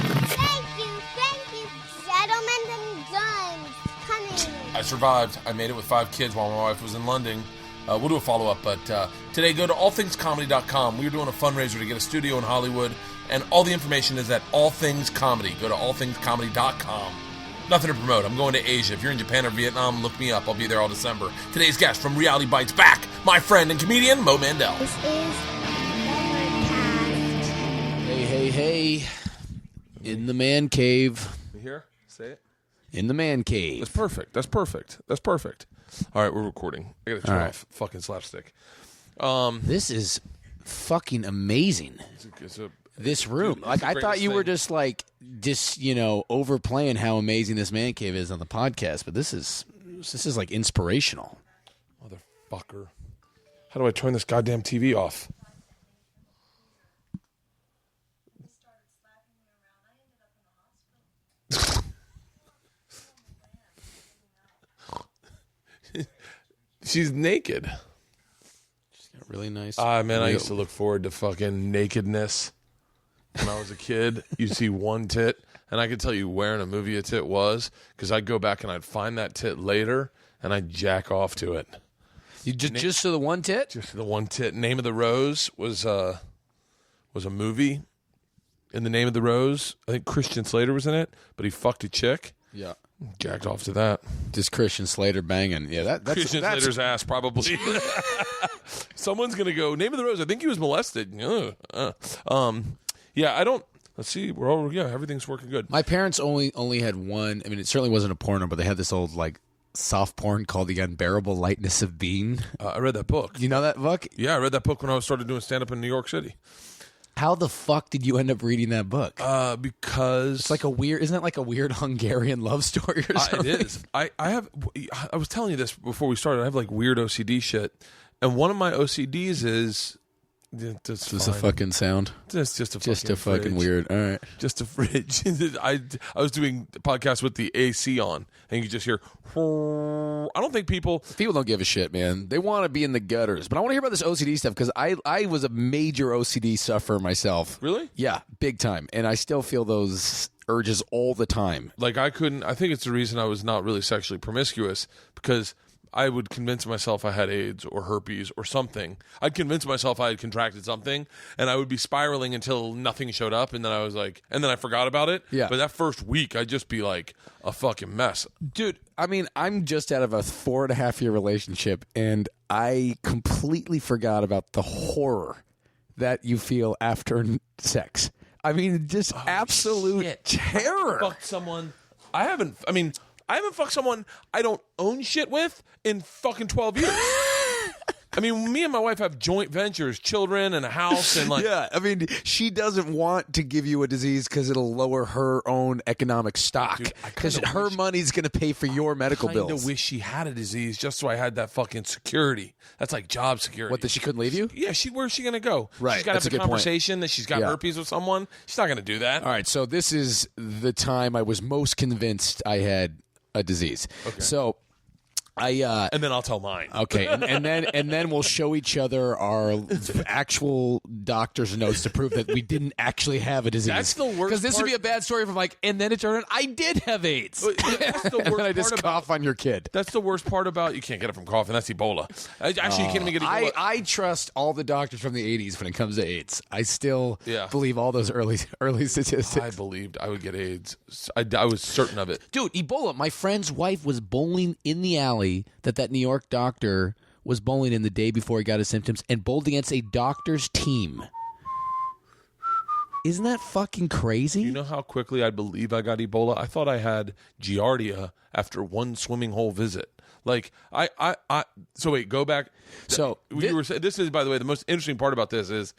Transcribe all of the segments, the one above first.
Thank you, gentlemen and guns. Coming. I survived. I made it with 5 kids while my wife was in London. We'll do a follow-up, but today go to allthingscomedy.com. We're doing a fundraiser to get a studio in Hollywood, and all the information is at All Things Comedy. Go to allthingscomedy.com. Nothing to promote. I'm going to Asia. If you're in Japan or Vietnam, look me up. I'll be there all December. Today's guest from Reality Bites back, my friend and comedian, Mo Mandel. This is Overcast. Hey. In the Mancave. You hear? Say it. In the Mancave. That's perfect. All right, we're recording. I gotta turn off fucking slapstick. This is fucking amazing. This room. Dude, like, I thought you were just overplaying how amazing this man cave is on the podcast, but this is like inspirational. Motherfucker. How do I turn this goddamn TV off? She's naked. She's got really nice. Man, I used to look forward to fucking nakedness. When I was a kid, you'd see one tit, and I could tell you where in a movie a tit was, because I'd go back and I'd find that tit later, and I'd jack off to it. You just to the one tit? Just to the one tit. Name of the Rose was a movie. In the Name of the Rose, I think Christian Slater was in it, but he fucked a chick. Yeah. Jacked off to that. Just Christian Slater banging. Yeah, that's Slater's ass, probably. Someone's going to go, Name of the Rose, I think he was molested. Yeah, I don't. Let's see. Everything's working good. My parents only had one. I mean, it certainly wasn't a porno, but they had this old soft porn called The Unbearable Lightness of Being. I read that book. You know that book? Yeah, I read that book when I started doing stand up in New York City. How the fuck did you end up reading that book? Because it's like isn't it like a weird Hungarian love story or something? It is. I was telling you this before we started. I have weird OCD shit, and one of my OCDs is. Just a fucking sound. Just a fucking weird. All right. Just a fridge. I was doing a podcast with the AC on, and you just hear. I don't think people don't give a shit, man. They want to be in the gutters, but I want to hear about this OCD stuff because I was a major OCD sufferer myself. Really? Yeah, big time, and I still feel those urges all the time. I couldn't. I think it's the reason I was not really sexually promiscuous because. I would convince myself I had AIDS or herpes or something. I'd convince myself I had contracted something, and I would be spiraling until nothing showed up, and then I was and then I forgot about it. Yeah. But that first week, I'd just be like a fucking mess. Dude, I mean, I'm just out of a 4.5-year relationship, and I completely forgot about the horror that you feel after sex. I mean, just absolute terror. Fucked someone. I haven't fucked someone I don't own shit with in fucking 12 years. I mean, me and my wife have joint ventures, children and a house, and yeah. I mean, she doesn't want to give you a disease because it'll lower her own economic stock. Because her money's going to pay for your medical bills. I wish she had a disease just so I had that fucking security. That's like job security. What, that she couldn't leave you? Yeah, where's she going to go? Right. She's got to have a conversation that she's got herpes with someone. She's not going to do that. All right, so this is the time I was most convinced I had a disease. Okay. So and then I'll tell mine. Okay, and then we'll show each other our actual doctor's notes to prove that we didn't actually have a disease. That's the worst. Because this would be a bad story if I'm and then it turned out I did have AIDS. That's the worst. And then I just cough on your kid. That's the worst part about you can't get it from coughing. That's Ebola. Actually, you can't even get Ebola. I trust all the doctors from the 80s when it comes to AIDS. I still believe all those early statistics. I believed I would get AIDS. I was certain of it. Dude, Ebola. My friend's wife was bowling in the alley that New York doctor was bowling in the day before he got his symptoms and bowled against a doctor's team. Isn't that fucking crazy? You know how quickly I believe I got Ebola? I thought I had Giardia after one swimming hole visit. So wait, go back. So this is, by the way, the most interesting part about this is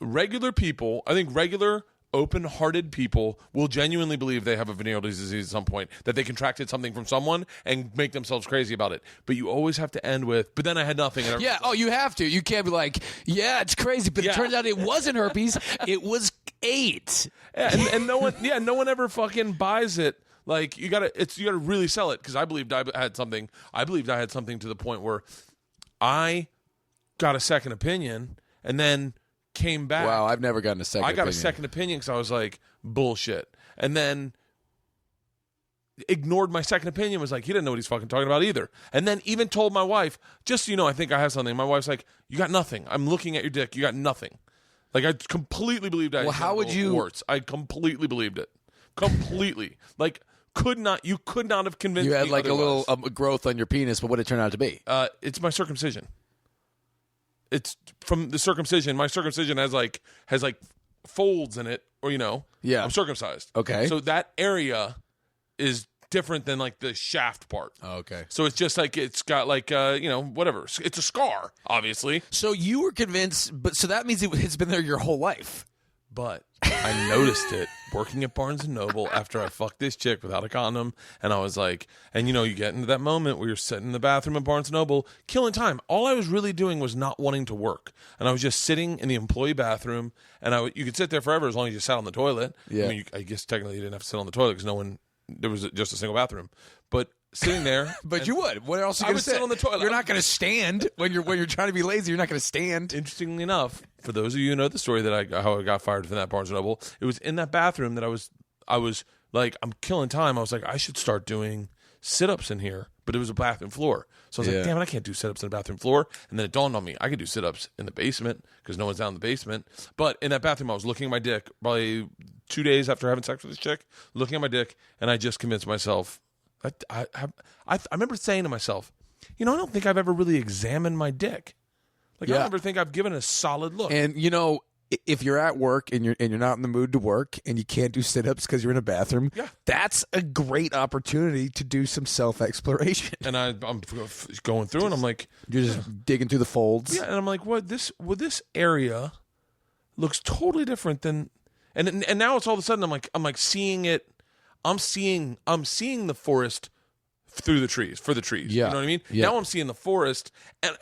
regular people, I think regular open-hearted people will genuinely believe they have a venereal disease at some point, that they contracted something from someone and make themselves crazy about it. But you always have to end with, but then I had nothing. And you have to. You can't be it's crazy, but it turns out it wasn't herpes. It was AIDS. And no one ever fucking buys it. You gotta really sell it, because I believed I had something. I believed I had something to the point where I got a second opinion and then came back. Wow, I've never gotten a second opinion. I got a second opinion because I was like, bullshit. And then ignored my second opinion, was like, he didn't know what he's fucking talking about either. And then even told my wife, just so you know, I think I have something. My wife's like, you got nothing. I'm looking at your dick. You got nothing. Like, I completely believed I had how would you... warts. I completely believed it. Completely. Like, you could not have convinced me. You had like otherwise. a little growth on your penis, but what did it turn out to be? It's my circumcision. It's from the circumcision. My circumcision has like folds in it, or Yeah. I'm circumcised. Okay. So that area is different than like the shaft part. Oh, okay. So it's just like it's got like whatever. It's a scar, obviously. So you were convinced, but so that means it's been there your whole life. But I noticed it working at Barnes & Noble after I fucked this chick without a condom. And I was like, and you get into that moment where you're sitting in the bathroom at Barnes & Noble, killing time. All I was really doing was not wanting to work. And I was just sitting in the employee bathroom. And you could sit there forever as long as you sat on the toilet. Yeah. I mean, I guess technically you didn't have to sit on the toilet because there was just a single bathroom. But sitting there. But you would. What else are you going to sit on the toilet? You're not going to stand when you're trying to be lazy. You're not going to stand. Interestingly enough, for those of you who know the story how I got fired from that Barnes & Noble, it was in that bathroom that I was like, I'm killing time. I was like, I should start doing sit-ups in here. But it was a bathroom floor. So I was like, damn it, I can't do sit-ups in a bathroom floor. And then it dawned on me, I could do sit-ups in the basement because no one's down in the basement. But in that bathroom, I was looking at my dick probably 2 days after having sex with this chick, looking at my dick, and I just convinced myself, I remember saying to myself, I don't think I've ever really examined my dick. Like, I don't ever think I've given it a solid look. And, if you're at work and you're not in the mood to work and you can't do sit-ups because you're in a bathroom, that's a great opportunity to do some self-exploration. And I'm going through and I'm like... You're just digging through the folds. Yeah, and I'm like, this area looks totally different than... And now it's all of a sudden I'm like seeing it... I'm seeing the forest through the trees, for the trees. Yeah. You know what I mean? Yeah. Now I'm seeing the forest,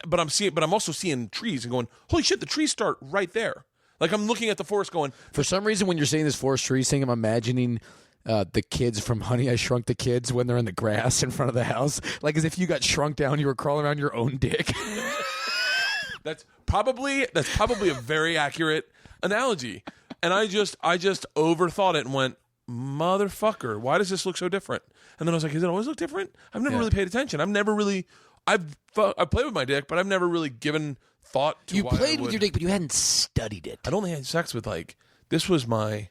but I'm also seeing trees and going, holy shit, the trees start right there. Like, I'm looking at the forest going... For some reason, when you're saying this forest trees thing, I'm imagining the kids from Honey, I Shrunk the Kids when they're in the grass in front of the house. Like, as if you got shrunk down, you were crawling around your own dick. That's probably a very accurate analogy. And I just overthought it and went, motherfucker, why does this look so different? And then I was like, does it always look different? I've never really paid attention. I've played with my dick, but I've never really given thought to You why played with your dick, but you hadn't studied it. I'd only had sex with this was my...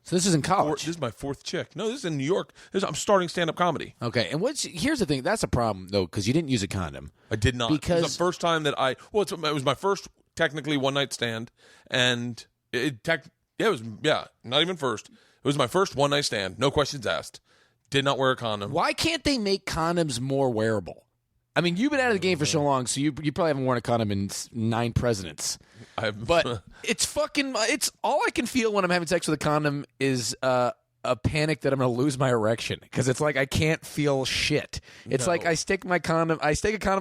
So this is in college? This is my fourth chick. No, this is in New York. I'm starting stand-up comedy. Okay, and here's the thing. That's a problem, though, because you didn't use a condom. I did not. Because... It was the first time that it was my first, technically, one-night stand, and not even first. It was my first one-night stand, no questions asked. Did not wear a condom. Why can't they make condoms more wearable? I mean, you've been out of the game for so long, so you probably haven't worn a condom in 9 presidents. But it's all I can feel when I'm having sex with a condom is a panic that I'm going to lose my erection because it's like I can't feel shit. It's like I stick a condom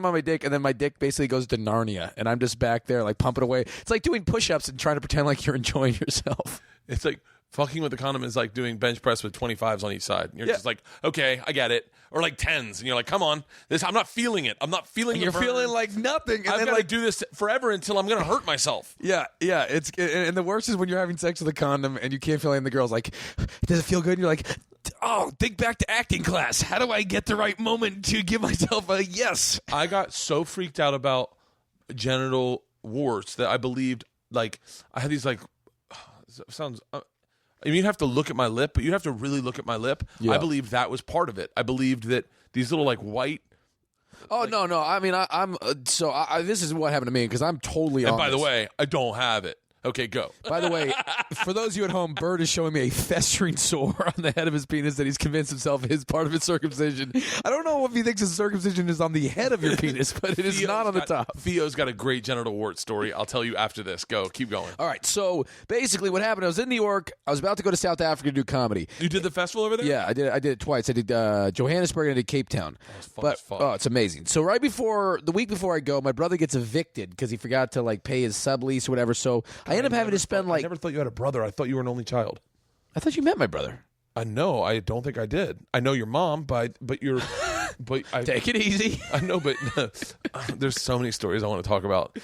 on my dick, and then my dick basically goes to Narnia, and I'm just back there like pumping away. It's like doing push-ups and trying to pretend like you're enjoying yourself. It's like fucking with the condom is like doing bench press with 25s on each side. And you're just like, okay, I get it. Or like 10s. And you're like, come on. I'm not feeling it. I'm not feeling it. You're feeling like nothing. And I've got to do this forever until I'm going to hurt myself. Yeah. And the worst is when you're having sex with a condom and you can't feel it, and the girl's like, does it feel good? And you're like, oh, think back to acting class. How do I get the right moment to give myself a yes? I got so freaked out about genital warts that I believed, like, I had these, like, sounds... I mean, you'd have to look at my lip, but you'd have to really look at my lip. Yeah. I believed that was part of it. I believed that these little, like, white... Oh, like, no. I mean, this is what happened to me, because I'm totally on by the way, I don't have it. Okay, go. By the way, for those of you at home, Bert is showing me a festering sore on the head of his penis that he's convinced himself is part of his circumcision. I don't know if he thinks his circumcision is on the head of your penis, but it is not on the top. Theo's got a great genital wart story. I'll tell you after this. Go. Keep going. All right. So basically what happened, I was in New York. I was about to go to South Africa to do comedy. You did the festival over there? Yeah, I did it twice. I did Johannesburg and I did Cape Town. It's amazing. So the week before I go, my brother gets evicted because he forgot to like pay his sublease or whatever. So I end up having to spend I never thought you had a brother. I thought you were an only child. I thought you met my brother. No, I don't think I did. I know your mom, but you're But Take it easy. I know, but there's so many stories I want to talk about.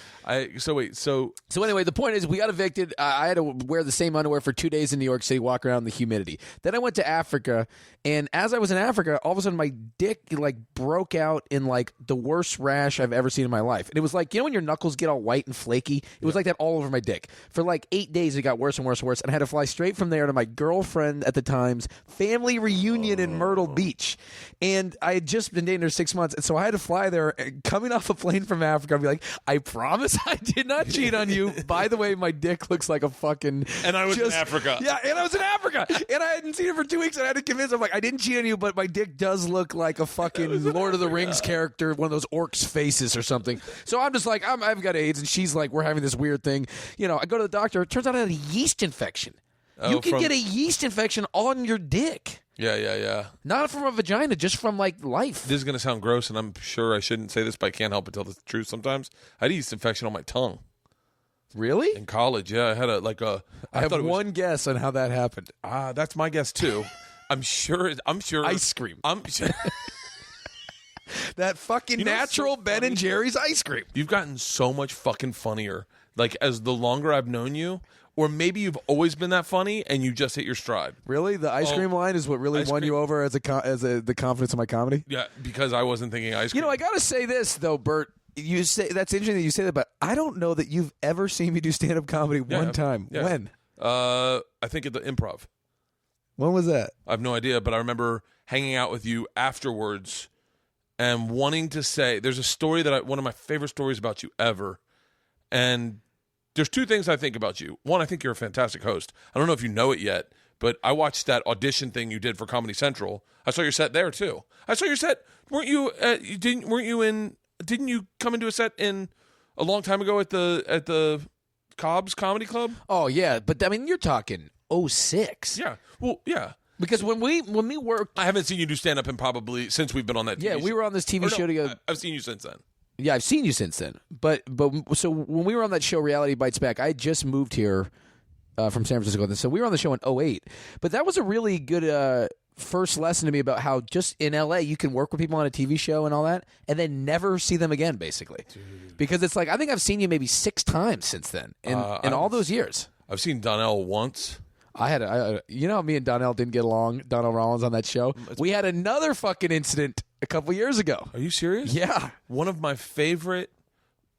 So anyway, the point is we got evicted. I had to wear the same underwear for 2 days in New York City, walk around in the humidity. Then I went to Africa, and as I was in Africa, all of a sudden my dick like broke out in like the worst rash I've ever seen in my life. And it was like, you know when your knuckles get all white and flaky? It was like that all over my dick. For like 8 days, it got worse and worse and worse, and I had to fly straight from there to my girlfriend at the time's family reunion in Myrtle Beach. And I had just been dating her 6 months, and so I had to fly there. Coming off a plane from Africa, I'd be like, I promise I did not cheat on you. By the way, my dick looks like a fucking... And I was in Africa. Yeah, and I was in Africa. And I hadn't seen it for 2 weeks, and I had to convince him, like, I didn't cheat on you, but my dick does look like a fucking Lord of the Rings character, one of those orcs' faces or something. So I'm just like, I've got AIDS, and she's like, we're having this weird thing. You know, I go to the doctor. It turns out I had a yeast infection. You can get a yeast infection on your dick. Yeah. Not from a vagina, just from, like, life. This is going to sound gross, and I'm sure I shouldn't say this, but I can't help but tell the truth sometimes. I had a yeast infection on my tongue. Really? In college, yeah. I had I have one guess on how that happened. That's my guess, too. I'm sure. Ice cream. I'm sure. That fucking natural Ben and Jerry's ice cream. You've gotten so much fucking funnier, like, as the longer I've known you. Or maybe you've always been that funny and you just hit your stride. Really? The ice cream line is what really won you over as the confidence of my comedy? Yeah, because I wasn't thinking ice cream. You know, I got to say this, though, Bert. You say that's interesting that you say that, but I don't know that you've ever seen me do stand-up comedy one time. Yeah. When? I think at the Improv. When was that? I have no idea, but I remember hanging out with you afterwards and wanting to say, there's a story one of my favorite stories about you ever, and there's two things I think about you. One, I think you're a fantastic host. I don't know if you know it yet, but I watched that audition thing you did for Comedy Central. I saw your set there too. I saw your set. Didn't you come into a set in a long time ago at the Cobb's Comedy Club? Oh yeah, but I mean you're talking 06. Yeah. Well, yeah. Because when we worked, I haven't seen you do stand up in probably since we've been on that. TV show. We were on this TV show together. I've seen you since then. Yeah, I've seen you since then. But so when we were on that show, Reality Bites Back, I had just moved here from San Francisco. So we were on the show in 08. But that was a really good first lesson to me about how just in LA you can work with people on a TV show and all that, and then never see them again, basically. Dude. Because it's like I think I've seen you maybe 6 times since then in all those years. I've seen Donnell once. You know, me and Donnell didn't get along. Donnell Rawlings on that show. We had another fucking incident a couple years ago. Are you serious? Yeah. One of my favorite.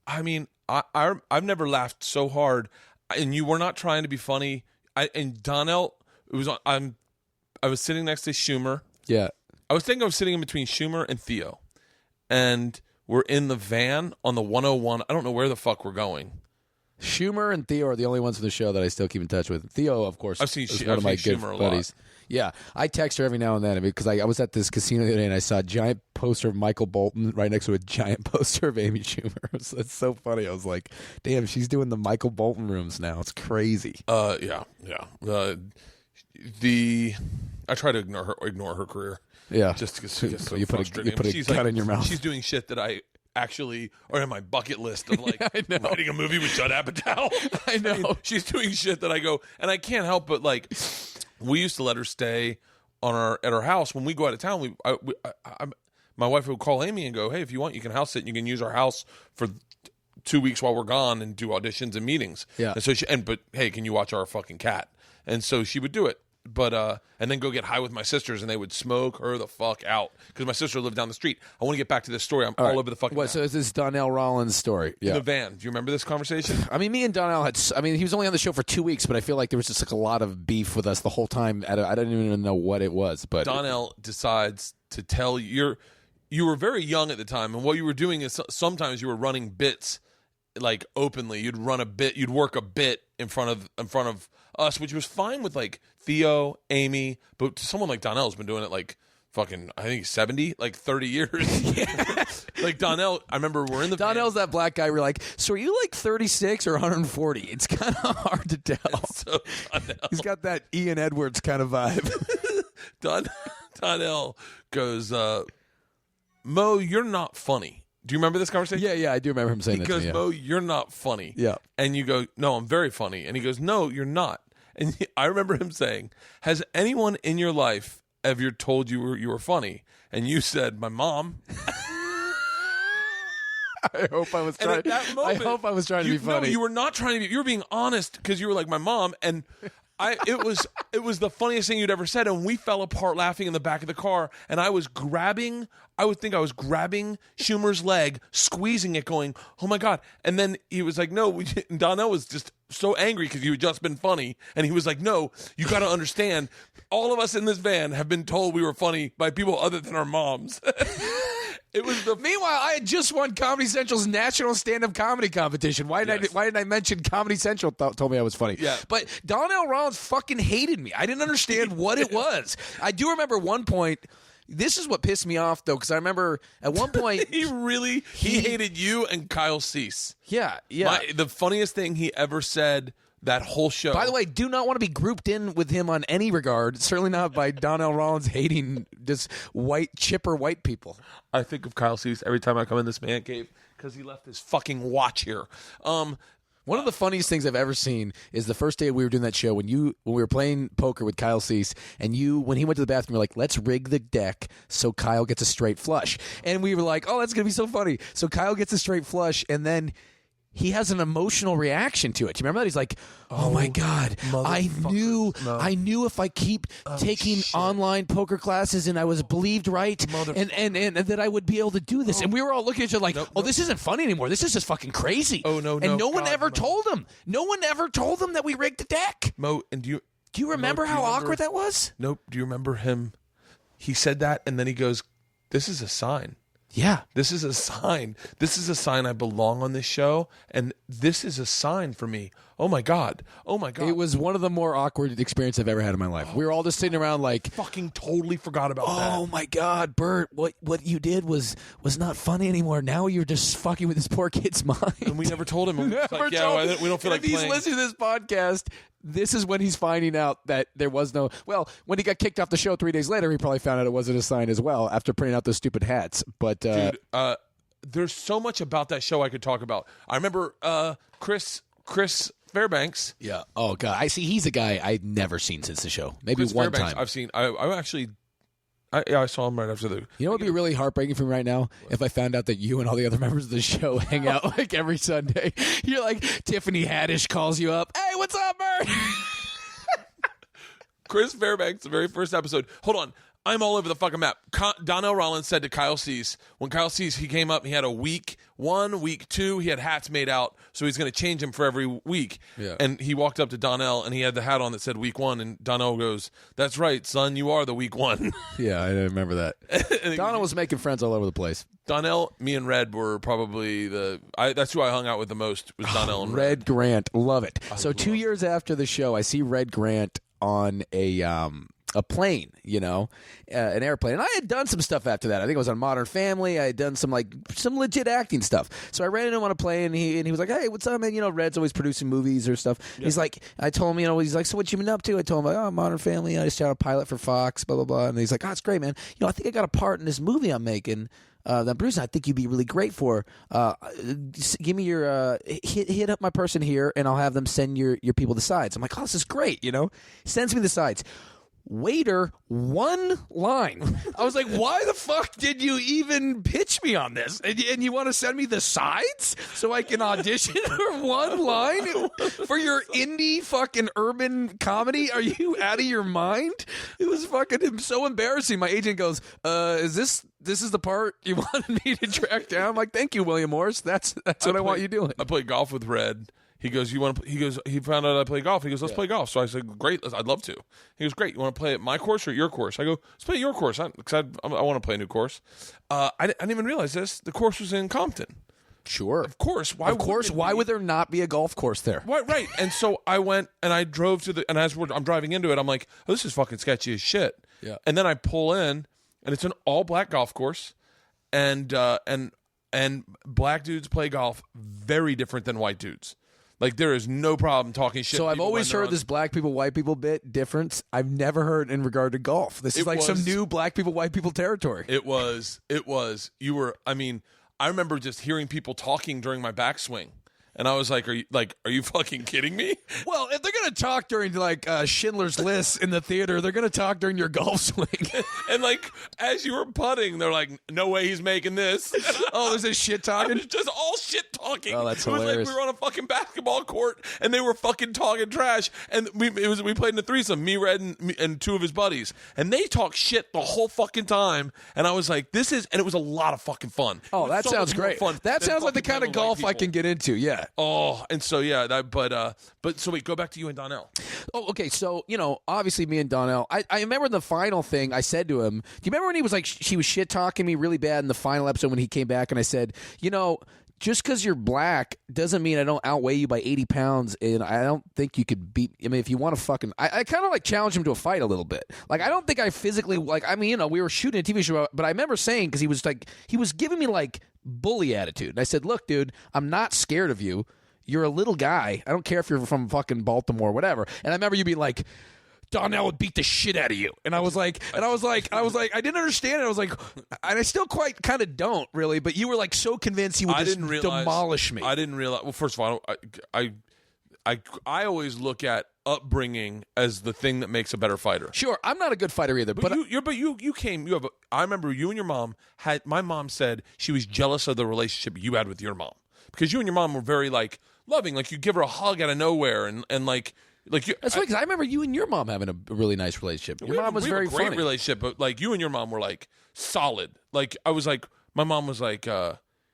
I mean, I've never laughed so hard, and you were not trying to be funny. And Donnell, I was sitting next to Schumer. Yeah. I was sitting in between Schumer and Theo, and we're in the van on the 101. I don't know where the fuck we're going. Schumer and Theo are the only ones from the show that I still keep in touch with. Theo, of course, I've seen one of my good Schumer buddies. Yeah, I text her every now and then because I was at this casino the other day and I saw a giant poster of Michael Bolton right next to a giant poster of Amy Schumer. It's so funny. I was like, damn, she's doing the Michael Bolton rooms now. It's crazy. Yeah. I try to ignore her career. Yeah, just because she gets so you put a gun in your mouth. She's doing shit that I actually are in my bucket list of like writing a movie with Judd Apatow. I know. I mean, she's doing shit that I go, and I can't help but like. We used to let her stay at our house when we go out of town. My wife would call Amy and go, "Hey, if you want, you can house sit and you can use our house for 2 weeks while we're gone and do auditions and meetings." Yeah. And so but hey, can you watch our fucking cat? And so she would do it. But and then go get high with my sisters, and they would smoke her the fuck out because my sister lived down the street. I want to get back to this story. I'm all over the fucking. What? So is this Donnell Rawlings story? In the van. Do you remember this conversation? I mean, me and Donnell had. I mean, he was only on the show for 2 weeks, but I feel like there was just like a lot of beef with us the whole time. I didn't even know what it was. But Donnell decides to tell you were very young at the time, and what you were doing is sometimes you were running bits like openly. You'd run a bit. You'd work a bit in front of us, which was fine with like Theo, Amy, but someone like Donnell's been doing it like fucking, I think 70, like 30 years. Yeah. Like Donnell, I remember we're in the Donnell's that black guy. We're like, so are you like 36 or 140? It's kind of hard to tell. So he's got that Ian Edwards kind of vibe. Donnell goes, Mo, you're not funny. Do you remember this conversation? Yeah, I do remember him saying that to me. He goes, Mo, you're not funny. Yeah. And you go, no, I'm very funny. And he goes, no, you're not. And I remember him saying, has anyone in your life ever told you were funny? And you said, my mom. I hope I was trying. I hope I was trying to be funny. No, you were not trying to be. You were being honest because you were like my mom, and it was the funniest thing you'd ever said, and we fell apart laughing in the back of the car. And I was grabbing Schumer's leg, squeezing it, going, "Oh my god!" And then he was like, "No." Donnell was just so angry because you had just been funny, and he was like, "No, you got to understand. All of us in this van have been told we were funny by people other than our moms." It was Meanwhile, I had just won Comedy Central's national stand-up comedy competition. Why did I mention Comedy Central told me I was funny? Yeah. But Donnell Rawlings fucking hated me. I didn't understand what it was. I do remember one point. This is what pissed me off, though, because I remember at one point he hated you and Kyle Cease. Yeah. The funniest thing he ever said that whole show. By the way, do not want to be grouped in with him on any regard. Certainly not by Donnell Rawlings hating just chipper white people. I think of Kyle Cease every time I come in this man cave because he left his fucking watch here. One of the funniest things I've ever seen is the first day we were doing that show when we were playing poker with Kyle Cease, and when he went to the bathroom, you were like, "Let's rig the deck so Kyle gets a straight flush." And we were like, "Oh, that's gonna be so funny." So Kyle gets a straight flush, and then he has an emotional reaction to it. Do you remember that? He's like, "Oh my God, I knew if I keep taking online poker classes and I was believed right and that I would be able to do this." And we were all looking at each other like, this isn't funny anymore. This is just fucking crazy. Oh, no. And no one ever told him. No one ever told him that we rigged the deck. Mo, and do you remember how awkward that was? Nope. Do you remember him? He said that, and then he goes, "This is a sign. Yeah. This is a sign. This is a sign I belong on this show, and this is a sign for me." Oh my God. It was one of the more awkward experiences I've ever had in my life. We were all just sitting around like, fucking totally forgot about that. Oh my God, Bert, what you did was not funny anymore. Now you're just fucking with this poor kid's mind. And we never told him. We don't feel like he's playing. listening to this podcast, this is when he's finding out that there was no... Well, when he got kicked off the show 3 days later, he probably found out it wasn't a sign as well after printing out those stupid hats. But dude, there's so much about that show I could talk about. I remember Chris Fairbanks. Yeah. Oh God. I see. He's a guy I've never seen since the show. Maybe Chris one Fairbanks, time. I've seen. I saw him right after the. You know what would be really heartbreaking for me right now? If I found out that you and all the other members of the show hang out like every Sunday. You're like, Tiffany Haddish calls you up. "Hey, what's up, Bert?" Chris Fairbanks, the very first episode. Hold on. I'm all over the fucking map. Donnell Rawlings said to Kyle Cease, when Kyle Cease, he came up, he had a week 1, week 2, he had hats made out, so he's going to change him for every week. Yeah. And he walked up to Donnell, and he had the hat on that said week 1, and Donnell goes, "That's right, son, you are the week 1. Yeah, I remember that. Donnell was making friends all over the place. Donnell, me and Red were probably that's who I hung out with the most, was Donnell and Red Grant. Love it. So 2 years after the show, I see Red Grant on a plane, an airplane. And I had done some stuff after that. I think it was on Modern Family. I had done some legit acting stuff. So I ran into him on a plane, and he was like, "Hey, what's up, man? Red's always producing movies or stuff." Yeah. He's like, I told him, he's like, "So what you been up to?" I told him, "Oh, Modern Family. I just shot a pilot for Fox, blah, blah, blah." And he's like, "Oh, it's great, man. I think I got a part in this movie I'm making. That Bruce, I think you'd be really great for. Give me your hit up my person here, and I'll have them send your people the sides." I'm like, "Oh, this is great." Sends me the sides. Waiter, one line. I was like, "Why the fuck did you even pitch me on this? And you want to send me the sides so I can audition for one line for your indie fucking urban comedy? Are you out of your mind?" It was fucking so embarrassing. My agent goes, "Is this is the part you wanted me to track down?" I'm like, "Thank you, William Morris. That's what I want you doing." I played golf with Red. He goes, "You want to?" He goes, he found out I play golf. He goes, "Let's play golf." So I said, "Great, I'd love to." He goes, "Great, you want to play at my course or your course?" I go, "Let's play your course," because I want to play a new course. I didn't even realize this. The course was in Compton. Sure, of course. Why would there not be a golf course there? Right. And so I went and I drove to and as I'm driving into it, I'm like, "Oh, this is fucking sketchy as shit." Yeah. And then I pull in, and it's an all black golf course, and black dudes play golf very different than white dudes. Like, there is no problem talking shit. So I've always heard this black people, white people bit difference. I've never heard in regard to golf. This is some new black people, white people territory. It was. I remember just hearing people talking during my backswing. And I was like, are you fucking kidding me? Well, if they're gonna talk during like Schindler's List in the theater, they're gonna talk during your golf swing. And like as you were putting, they're like, no way he's making this. Oh, there's this shit talking. Just all shit talking. Oh, that's it was hilarious. like we were on a fucking basketball court and they were fucking talking trash. And we played in a threesome, me, Red, and two of his buddies, and they talk shit the whole fucking time. And I was like, and it was a lot of fucking fun. Oh, that sounds great. That sounds like the kind of golf I can get into. Yeah. Oh, and so yeah, but so wait, go back to you and Donnell. Oh, okay. So obviously, me and Donnell. I remember the final thing I said to him. Do you remember when he was like, she was shit talking me really bad in the final episode when he came back, and I said, just because you're black doesn't mean I don't outweigh you by 80 pounds, and I don't think you could beat. I mean, if you want to fucking, I kind of like challenged him to a fight a little bit. Like, I don't think I physically we were shooting a TV show, but I remember saying, because he was giving me like bully attitude, and I said, look, dude, I'm not scared of you. You're a little guy. I don't care if you're from fucking Baltimore or whatever. And I remember you being like, Donnell would beat the shit out of you. And I was like, I didn't understand it. I was like, and I still quite kind of don't really, but you were like so convinced he would demolish me. I didn't realize. Well, first of all, I always look at upbringing as the thing that makes a better fighter. Sure, I'm not a good fighter either. But I remember you and your mom my mom said she was jealous of the relationship you had with your mom, because you and your mom were very like loving, like you give her a hug out of nowhere, and like you. That's right, because I remember you and your mom having a really nice relationship. Your mom was very great funny. Relationship, but like you and your mom were like solid. Like I was like, my mom was like,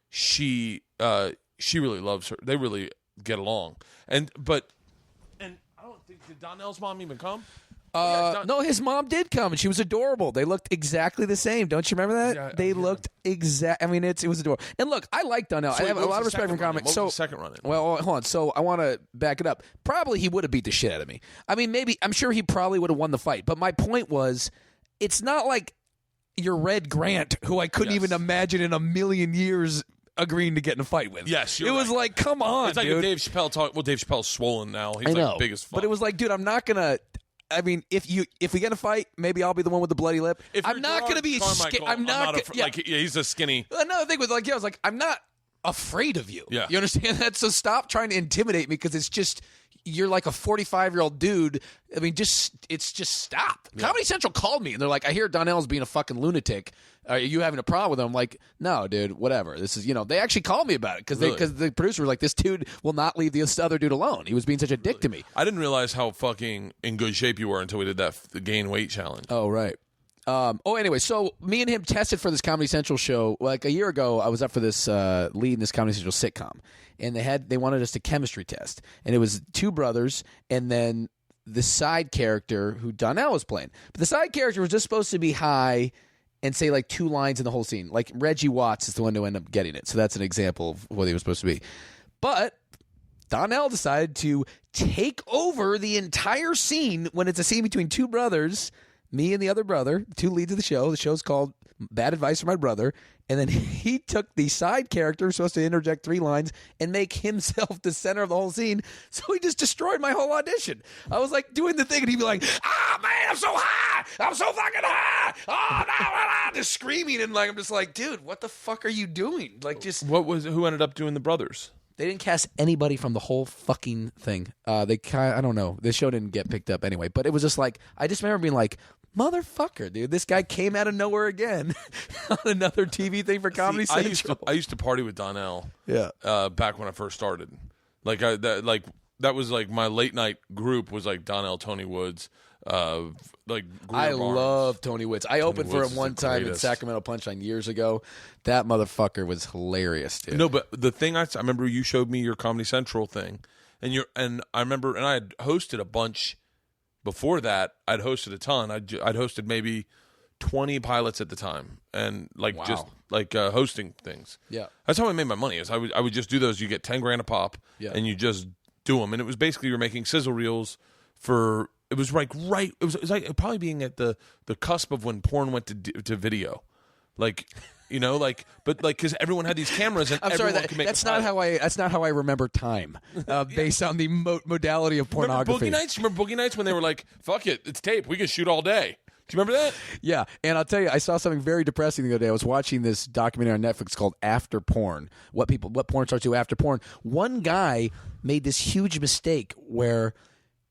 she really loves her. They really get along, and I don't think, did Donnell's mom even come? No, his mom did come, and she was adorable. They looked exactly the same. Don't you remember that? Yeah, they looked exact. I mean, it was adorable. And look, I like Donnell. So I have a lot of respect for comics. What was the second run in? Well, hold on. So I want to back it up. Probably he would have beat the shit out of me. I mean, maybe I'm sure he probably would have won the fight. But my point was, it's not like your Red Grant, who I couldn't even imagine in a million years agreeing to get in a fight with. Yes, it was like, come on, it's like dude. If Dave Chappelle talk. Well, Dave Chappelle's swollen now. He's like big as fuck. But it was like, dude, I'm not gonna. I mean, if we get in a fight, maybe I'll be the one with the bloody lip. I'm not going to be. I'm not. He's a skinny. Another thing with I was like, I'm not afraid of you. Yeah. You understand that? So stop trying to intimidate me, because it's just you're like a 45-year-old dude. I mean, it's just stop. Yeah. Comedy Central called me and they're like, I hear Donnell's being a fucking lunatic. Are you having a problem with him? I'm like, no, dude, whatever. This is, they actually called me about it because the producer was like, this dude will not leave this other dude alone. He was being such a dick to me. I didn't realize how fucking in good shape you were until we did the gain weight challenge. Oh, right. Anyway, so me and him tested for this Comedy Central show. Like a year ago, I was up for this lead in this Comedy Central sitcom, and they wanted us to chemistry test, and it was two brothers, and then the side character who Donnell was playing. But the side character was just supposed to be high and say like two lines in the whole scene. Like Reggie Watts is the one who ended up getting it, so that's an example of what he was supposed to be. But Donnell decided to take over the entire scene when it's a scene between two brothers. Me and the other brother, two leads of the show. The show's called Bad Advice for My Brother. And then he took the side character who's supposed to interject 3 lines and make himself the center of the whole scene. So he just destroyed my whole audition. I was like doing the thing and he'd be like, man, I'm so high. I'm so fucking high. Oh, no, just screaming. And like, I'm just like, dude, what the fuck are you doing? Like, just. Who ended up doing the brothers? They didn't cast anybody from the whole fucking thing. I don't know. This show didn't get picked up anyway. But it was just like, I just remember being like, motherfucker, dude, this guy came out of nowhere again on another TV thing for Comedy Central. I used to party with Donnell. Yeah. Back when I first started, that was like my late night group was like Donnell, Tony Woods, I love Tony Woods. I opened for him one time in Sacramento Punchline years ago. That motherfucker was hilarious, dude. No, but the thing I remember, you showed me your Comedy Central thing, and I remember, and I had hosted a bunch. Before that, I'd hosted a ton. I'd hosted maybe 20 pilots at the time, and just hosting things. Yeah, that's how I made my money. Is I would just do those. You get $10,000 a pop, and you just do them. And it was basically you're making sizzle reels for. It was like right. It was like probably being at the cusp of when porn went to video, because everyone had these cameras and I'm sorry, that's not how I remember time based on the modality of pornography. Remember Boogie Nights when they were like, fuck it, it's tape, we can shoot all day. Do you remember that? Yeah, and I'll tell you, I saw something very depressing the other day. I was watching this documentary on Netflix called After Porn. What porn stars do after porn. One guy made this huge mistake where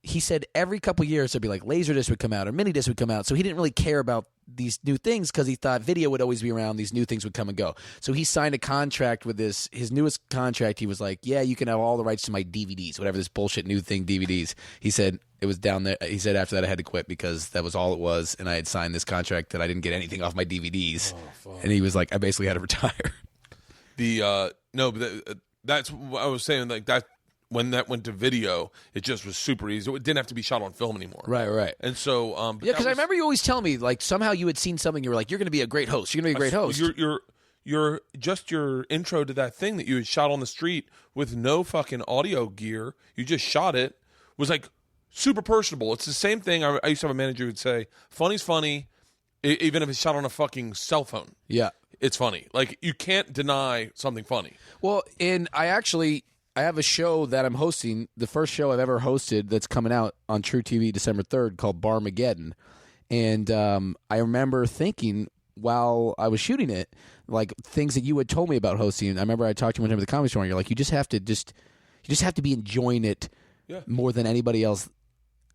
he said every couple years there'd be like Laserdisc would come out or Minidisc would come out. So he didn't really care about these new things because he thought video would always be around. These new things would come and go. So he signed a contract with his newest contract. He was like, yeah, you can have all the rights to my DVDs, whatever this bullshit new thing DVDs. He said it was down there. He said after that I had to quit because that was all it was. And I had signed this contract that I didn't get anything off my DVDs. And he was like, I basically had to retire. That's what I was saying. Like that. When that went to video, it just was super easy. It didn't have to be shot on film anymore. Right. And so, yeah, because I remember you always telling me, like, somehow you had seen something, you were like, you're going to be a great host. You're going to be a great host. Your intro to that thing that you had shot on the street with no fucking audio gear, you just shot it, was like super personable. It's the same thing. I used to have a manager who would say, funny's funny, even if it's shot on a fucking cell phone. Yeah. It's funny. Like, you can't deny something funny. Well, and I have a show that I'm hosting, the first show I've ever hosted that's coming out on True TV December 3rd called Barmageddon. And I remember thinking while I was shooting it, like things that you had told me about hosting. I remember I talked to you one time at the Comedy Store and you're like, you just have to be enjoying it more than anybody else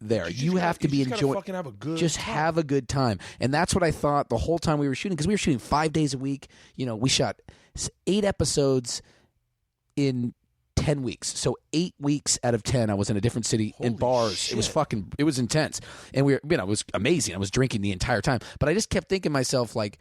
there. You have to be enjoying fucking have a good just time. Have a good time. And that's what I thought the whole time we were shooting, because we were shooting 5 days a week. You know, we shot 8 episodes in 10 weeks. So 8 weeks out of 10 I was in a different city in bars. Shit. It was intense. And it was amazing. I was drinking the entire time. But I just kept thinking to myself like,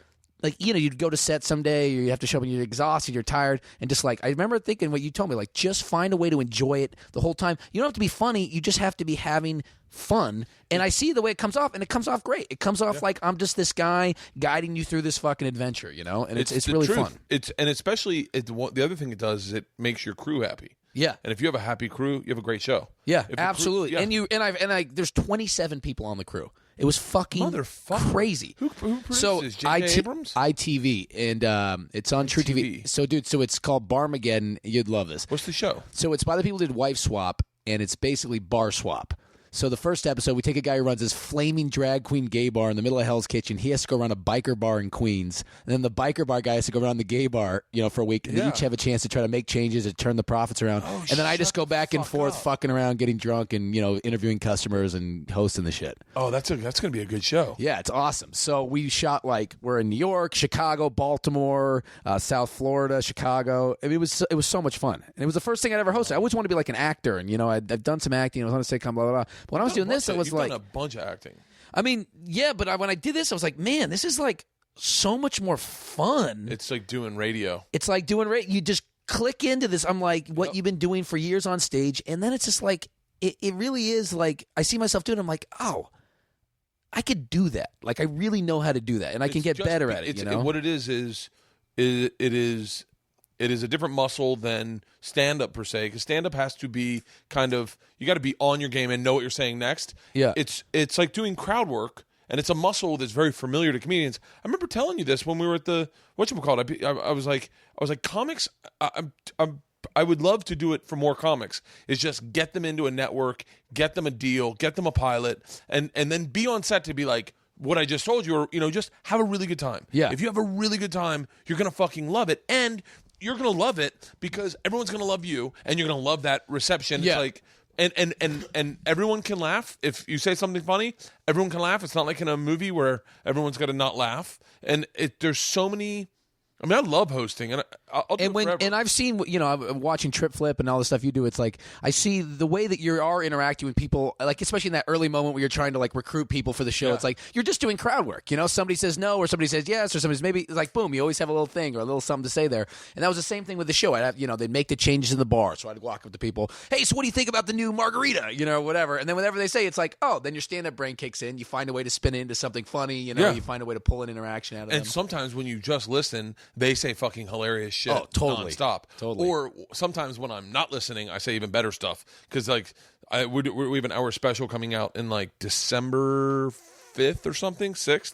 you'd go to set someday or you have to show up and you're exhausted, you're tired, and just like, I remember thinking what you told me, like, just find a way to enjoy it the whole time. You don't have to be funny, you just have to be having fun. And I see the way it comes off, and it comes off great. It comes off like I'm just this guy guiding you through this fucking adventure, you know? And it's really truth. fun. And especially, the other thing it does is it makes your crew happy. Yeah. And if you have a happy crew, you have a great show. Yeah, absolutely. There's 27 people on the crew. It was fucking crazy. Who produces? So J.J. Abrams? ITV, and it's on True TV. So, dude, it's called Barmageddon. You'd love this. What's the show? So it's by the people who did Wife Swap, and it's basically bar swap. So the first episode, we take a guy who runs this flaming drag queen gay bar in the middle of Hell's Kitchen. He has to go run a biker bar in Queens. And then the biker bar guy has to go run the gay bar, for a week. And they each have a chance to try to make changes and turn the profits around. And then I just go back and forth, fucking around, getting drunk and, interviewing customers and hosting the shit. Oh, that's going to be a good show. Yeah, it's awesome. So we shot, we're in New York, Chicago, Baltimore, South Florida, Chicago. I mean, it was so much fun. And it was the first thing I'd ever hosted. I always wanted to be like an actor. And, I've done some acting. I was on a sitcom, blah, blah, blah. But when I was doing this, it was You've done a bunch of acting. I mean, yeah, but when I did this, I was like, man, this is like so much more fun. It's like doing radio. It's like doing radio. You just click into this. I'm like, what you've been doing for years on stage. And then it's just like, it really is like, I see myself doing it. I'm like, oh, I could do that. Like, I really know how to do that. And I can get better at it, What it is it is a different muscle than stand-up per se, because stand-up has to be you got to be on your game and know what you're saying next. Yeah. It's like doing crowd work, and it's a muscle that's very familiar to comedians. I remember telling you this when we were at the, whatchamacallit, I was like, comics, I would love to do it for more comics. It's just get them into a network, get them a deal, get them a pilot, and then be on set to be like, what I just told you, or, just have a really good time. Yeah. If you have a really good time, you're going to fucking love it. And you're going to love it because everyone's going to love you, and you're going to love that reception. Yeah. It's like, and everyone can laugh. If you say something funny, everyone can laugh. It's not like in a movie where everyone's got to not laugh. And there's so many. I mean, I love hosting, and I'll do it forever. And I've seen, I'm watching Trip Flip and all the stuff you do. It's like I see the way that you are interacting with people, like especially in that early moment where you're trying to recruit people for the show. Yeah. It's like you're just doing crowd work. Somebody says no, or somebody says yes, or somebody's maybe like boom. You always have a little thing or a little something to say there. And that was the same thing with the show. I'd have, they'd make the changes in the bar, so I'd walk up to people. Hey, so what do you think about the new margarita? Whatever. And then whenever they say, it's like, oh, then your stand-up brain kicks in. You find a way to spin it into something funny. You find a way to pull an interaction out of them. And sometimes when you just listen, they say fucking hilarious shit. Oh, totally. Nonstop. Totally. Or sometimes when I'm not listening, I say even better stuff. Because we have an hour special coming out in December 5th or something, 6th.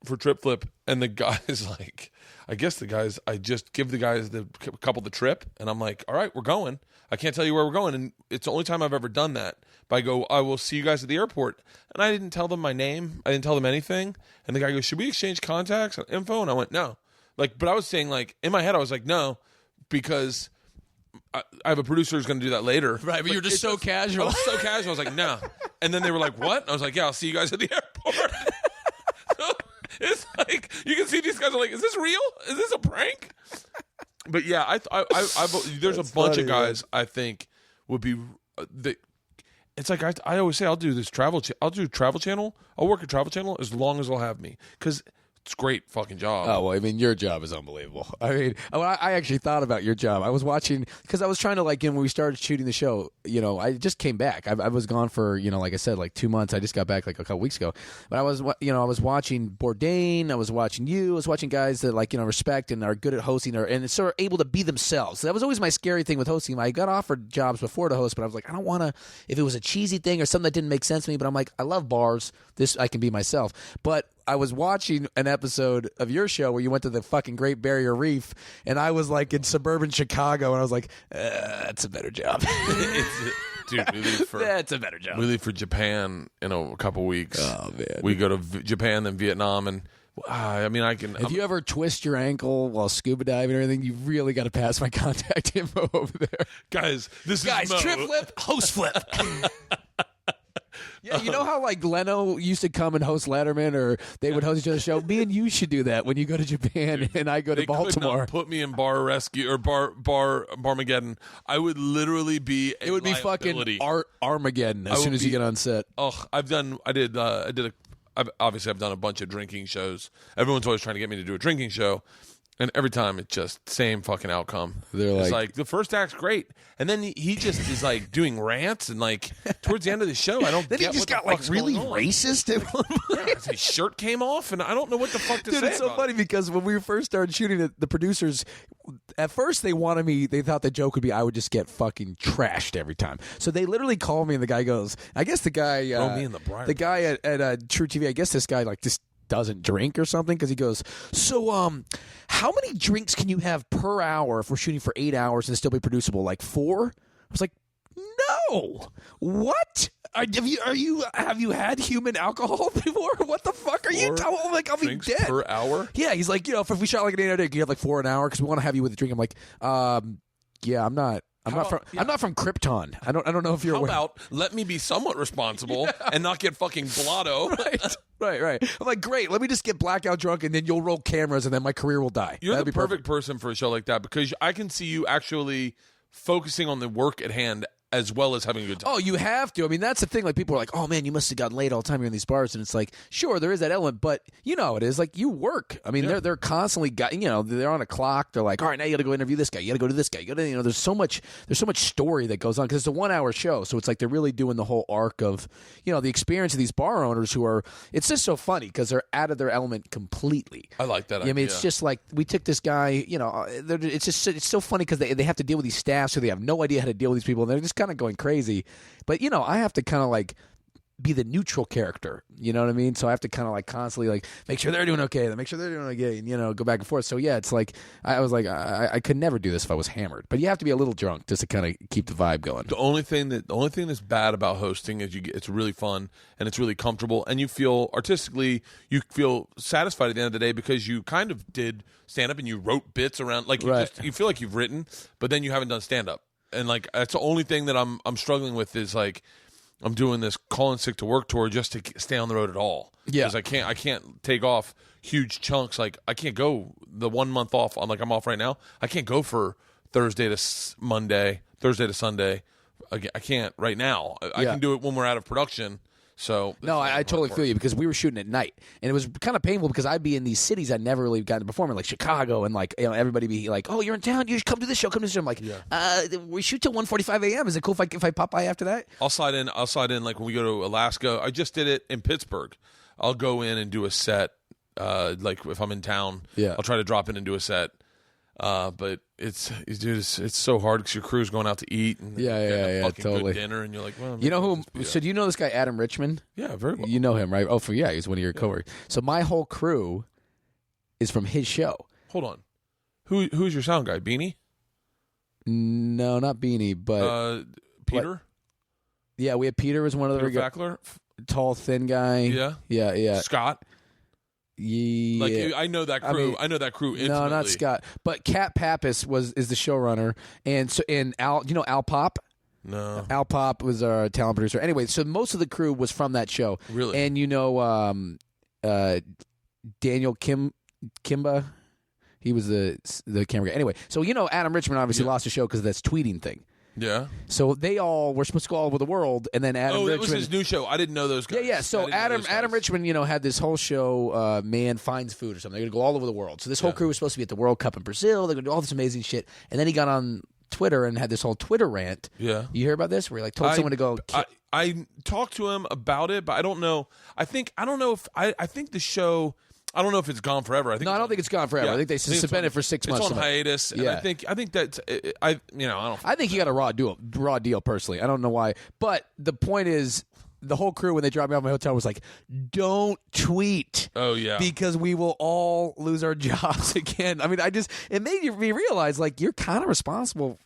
for Trip Flip, and the guy's like, I just give the guys the couple the trip, and I'm like, all right, we're going. I can't tell you where we're going, and it's the only time I've ever done that. But I go, I will see you guys at the airport, and I didn't tell them my name. I didn't tell them anything, and the guy goes, should we exchange contacts and info? And I went, no. Like, but I was saying, like, in my head, I was like, no, because I have a producer who's going to do that later. Right, but you're just so casual. I was so casual. I was like, no. And then they were like, what? And I was like, yeah, I'll see you guys at the airport. So it's like, you can see these guys are like, is this real? Is this a prank? But yeah, there's a bunch of guys I think would be. It's like I always say, I'll do Travel Channel. I'll work at Travel Channel as long as they'll have me, because it's a great fucking job. Oh, well, I mean, your job is unbelievable. I mean, I actually thought about your job. I was watching, because I was trying to, like, when we started shooting the show, I just came back. I was gone for, like I said, like 2 months. I just got back like a couple weeks ago. But I was watching Bourdain. I was watching you. I was watching guys that, like, respect and are good at hosting and sort of able to be themselves. So that was always my scary thing with hosting. I got offered jobs before to host, but I was like, I don't want to, if it was a cheesy thing or something that didn't make sense to me, but I'm like, I love bars. I can be myself. But I was watching an episode of your show where you went to the fucking Great Barrier Reef, and I was like in suburban Chicago, and I was like, that's a better job. Dude, that's a better job. We leave for Japan in a couple weeks. Oh, man. We go to Japan, then Vietnam, and I mean, I can. If you ever twist your ankle while scuba diving or anything, you really got to pass my contact info over there. Guys, this is Mo. Trip Flip, host flip. Yeah, you know how like Leno used to come and host Letterman, or they would host each other's show? Me and you should do that when you go to Japan and I go to Baltimore. Could not put me in Bar Rescue or Barmageddon. I would literally be a It would be liability. fucking Armageddon as soon as you get on set. Oh, I've done a bunch of drinking shows. Everyone's always trying to get me to do a drinking show. And every time it's just same fucking outcome. It's like the first act's great, and then he just is like doing rants, and like towards the end of the show, I don't. Then get he just what got the like really going on. racist at one point. His shirt came off, and I don't know what the fuck to say. Dude, it's so about funny because when we first started shooting it, the producers, at first they thought the joke would be I would just get fucking trashed every time. So they literally called me, and the guy goes, I guess the guy, me in the briar the guy at True TV, I guess this guy like just doesn't drink or something, because he goes, so how many drinks can you have per hour if we're shooting for 8 hours and still be producible? Like 4? I was like, no. What? Have you had human alcohol before? What the fuck are you talking? Like, I'll be dead per hour. Yeah, he's like, if we shot like an 8 hour day, you have like 4 an hour because we want to have you with a drink. I'm like, yeah, I'm not from Krypton. I don't know if you're aware. How about let me be somewhat responsible and not get fucking blotto? Right. I'm like, great. Let me just get blackout drunk, and then you'll roll cameras, and then my career will die. You're That'd the be perfect person for a show like that, because I can see you actually focusing on the work at hand as well as having a good time. Oh, you have to. I mean, that's the thing. Like, people are like, oh, man, you must have gotten laid all the time. You're in these bars. And it's like, sure, there is that element, but you know how it is. Like, you work. I mean, they're constantly, they're on a clock. They're like, all right, now you got to go interview this guy. You got to go to this guy. You got to, there's so much story that goes on, because it's a 1 hour show. So it's like they're really doing the whole arc of, the experience of these bar owners who are, it's just so funny because they're out of their element completely. I like that idea. I mean, it's just like, we took this guy, it's so funny because they have to deal with these staffs who they have no idea how to deal with these people. And they're just kind of going crazy. But, I have to kind of like be the neutral character. You know what I mean? So I have to kind of like constantly like make sure they're doing okay, then make sure they're doing okay, and, go back and forth. So yeah, it's like I was like I could never do this if I was hammered. But you have to be a little drunk just to kind of keep the vibe going. The only thing that's bad about hosting is it's really fun and it's really comfortable, and you feel artistically, you feel satisfied at the end of the day because you kind of did stand up and you wrote bits around, like you feel like you've written, but then you haven't done stand up. And like that's the only thing that I'm struggling with is like I'm doing this calling sick to work tour just to stay on the road at all. Yeah, because I can't take off huge chunks. Like I can't go the 1 month off. I'm off right now. I can't go for Thursday to Monday, Thursday to Sunday. I can't right now. I can do it when we're out of production. So no, I totally feel you, because we were shooting at night, and it was kind of painful because I'd be in these cities I'd never really gotten to perform in, like Chicago, and like everybody be like, "Oh, you're in town. You should come to this show. Come to this show." I'm like, "We shoot till 1:45 a.m. Is it cool if I pop by after that?" I'll slide in. Like when we go to Alaska. I just did it in Pittsburgh. I'll go in and do a set. Like if I'm in town, I'll try to drop in and do a set. But it's so hard because your crew's going out to eat and fucking totally. good dinner, and you're like, well, you know who? So do you know this guy Adam Richmond? Yeah, very well. You know him, right? Oh, he's one of your coworkers. So my whole crew is from his show. Hold on, who's your sound guy? Beanie? No, not Beanie, but Peter. Yeah, we had Peter was one of the Fackler, tall, thin guy. Yeah. Scott. Yeah, like I know that crew. I know that crew intimately. No, not Scott, but Kat Pappas is the showrunner, and Al. You know Al Pop? No, Al Pop was our talent producer. Anyway, so most of the crew was from that show. Really, and you know, Daniel Kimba. He was the camera guy. Anyway, so you know Adam Richmond obviously lost the show because of this tweeting thing. Yeah. So they all were supposed to go all over the world, and then Adam Richmond. That was his new show. I didn't know those guys. Yeah. So Adam Richmond, had this whole show, Man Finds Food or something. They're going to go all over the world. So this whole crew was supposed to be at the World Cup in Brazil. They're going to do all this amazing shit. And then he got on Twitter and had this whole Twitter rant. Yeah. You hear about this? Where he told someone to go. I talked to him about it, but I don't know. I think the show. I don't know if it's gone forever. I don't think it's gone forever. I think they suspended it for 6 months. It's on hiatus. And I think that I don't. I think he got a raw deal personally. I don't know why, but the point is, the whole crew when they dropped me off my hotel was like, "Don't tweet." Oh yeah, because we will all lose our jobs again. I mean, it made me realize like you're kind of responsible.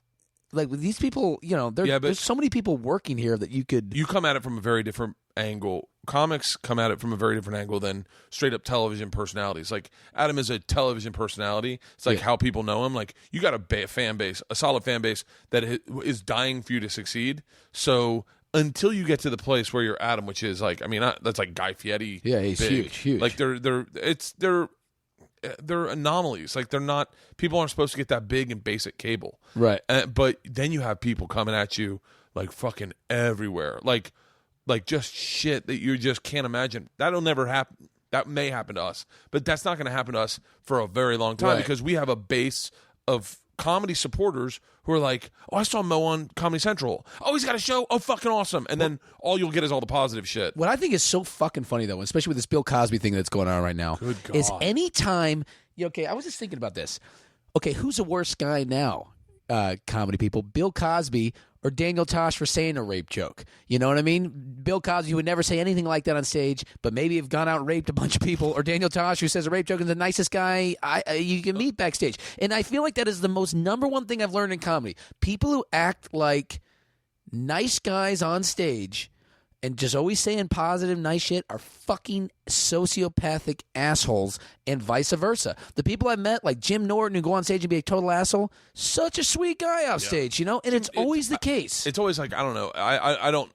Like with these people, there's so many people working here that you come at it from a very different angle. Comics come at it from a very different angle than straight up television personalities. Like Adam is a television personality. It's like how people know him. Like you got a fan base, a solid fan base that is dying for you to succeed. So until you get to the place where you're Adam, which is like, that's like Guy Fieri. Yeah, he's big. huge. Like they're anomalies. Like they're not. People aren't supposed to get that big and basic cable. Right. But then you have people coming at you like fucking everywhere. Like just shit that you just can't imagine. That'll never happen. That may happen to us, but that's not going to happen to us for a very long time because we have a base of comedy supporters who are like, "Oh, I saw Mo on Comedy Central. Oh, he's got a show. Oh, fucking awesome!" And then all you'll get is all the positive shit. What I think is so fucking funny though, especially with this Bill Cosby thing that's going on right now, Good God. is anytime. Okay, I was just thinking about this. Okay, who's the worst guy now? Comedy people, Bill Cosby or Daniel Tosh for saying a rape joke. You know what I mean? Bill Cosby would never say anything like that on stage, but maybe have gone out and raped a bunch of people. Or Daniel Tosh, who says a rape joke, is the nicest guy you can meet backstage. And I feel like that is the most number one thing I've learned in comedy. People who act like nice guys on stage and just always saying positive, nice shit are fucking sociopathic assholes, and vice versa. The people I've met, like Jim Norton, who go on stage and be a total asshole, such a sweet guy off stage, and it's always the case. It's always like, I don't know. I don't.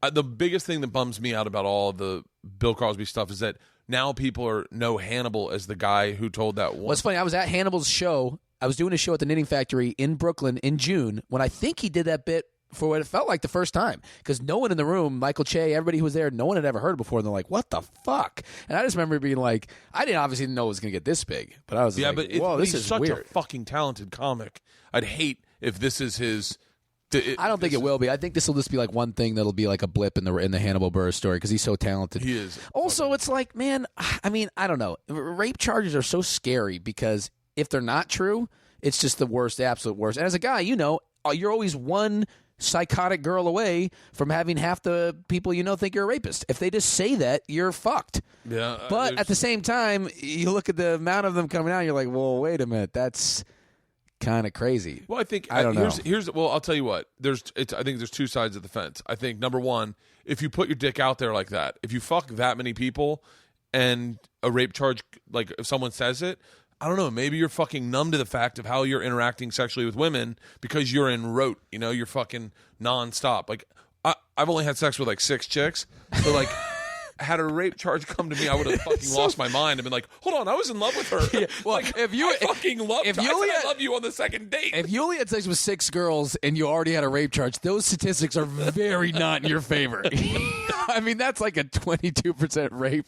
The biggest thing that bums me out about all of the Bill Cosby stuff is that now people know Hannibal as the guy who told that one. Well, it's funny. I was at Hannibal's show. I was doing a show at the Knitting Factory in Brooklyn in June when I think he did that bit for what it felt like the first time, because no one in the room, Michael Che, everybody who was there, no one had ever heard it before, and they're like, "What the fuck?" And I just remember being like, I didn't obviously know it was going to get this big, but I was "Whoa, this is such weird." a fucking talented comic. I'd hate if this is his. I don't think it will be. I think this will just be like one thing that'll be like a blip in the Hannibal Buress story because he's so talented. He is. Also, it's like, man, I don't know. Rape charges are so scary because if they're not true, it's just the worst, absolute worst. And as a guy, you're always one psychotic girl away from having half the people think you're a rapist. If they just say that, you're fucked. Yeah. But at the same time, you look at the amount of them coming out, you're like, well, wait a minute, that's kind of crazy. Well, I think I don't know. Well, I'll tell you what. I think there's two sides of the fence. I think number one, if you put your dick out there like that, if you fuck that many people, and a rape charge, like if someone says it, I don't know, maybe you're fucking numb to the fact of how you're interacting sexually with women because you're in rote, you're fucking nonstop. Like, I've only had sex with like 6 chicks, so like, had a rape charge come to me, I would have fucking lost my mind and been like, hold on, I was in love with her. Yeah, well, like, I fucking loved her. I love you on the second date. If you only had sex with 6 girls and you already had a rape charge, those statistics are very not in your favor. I mean, that's like a 22% rape.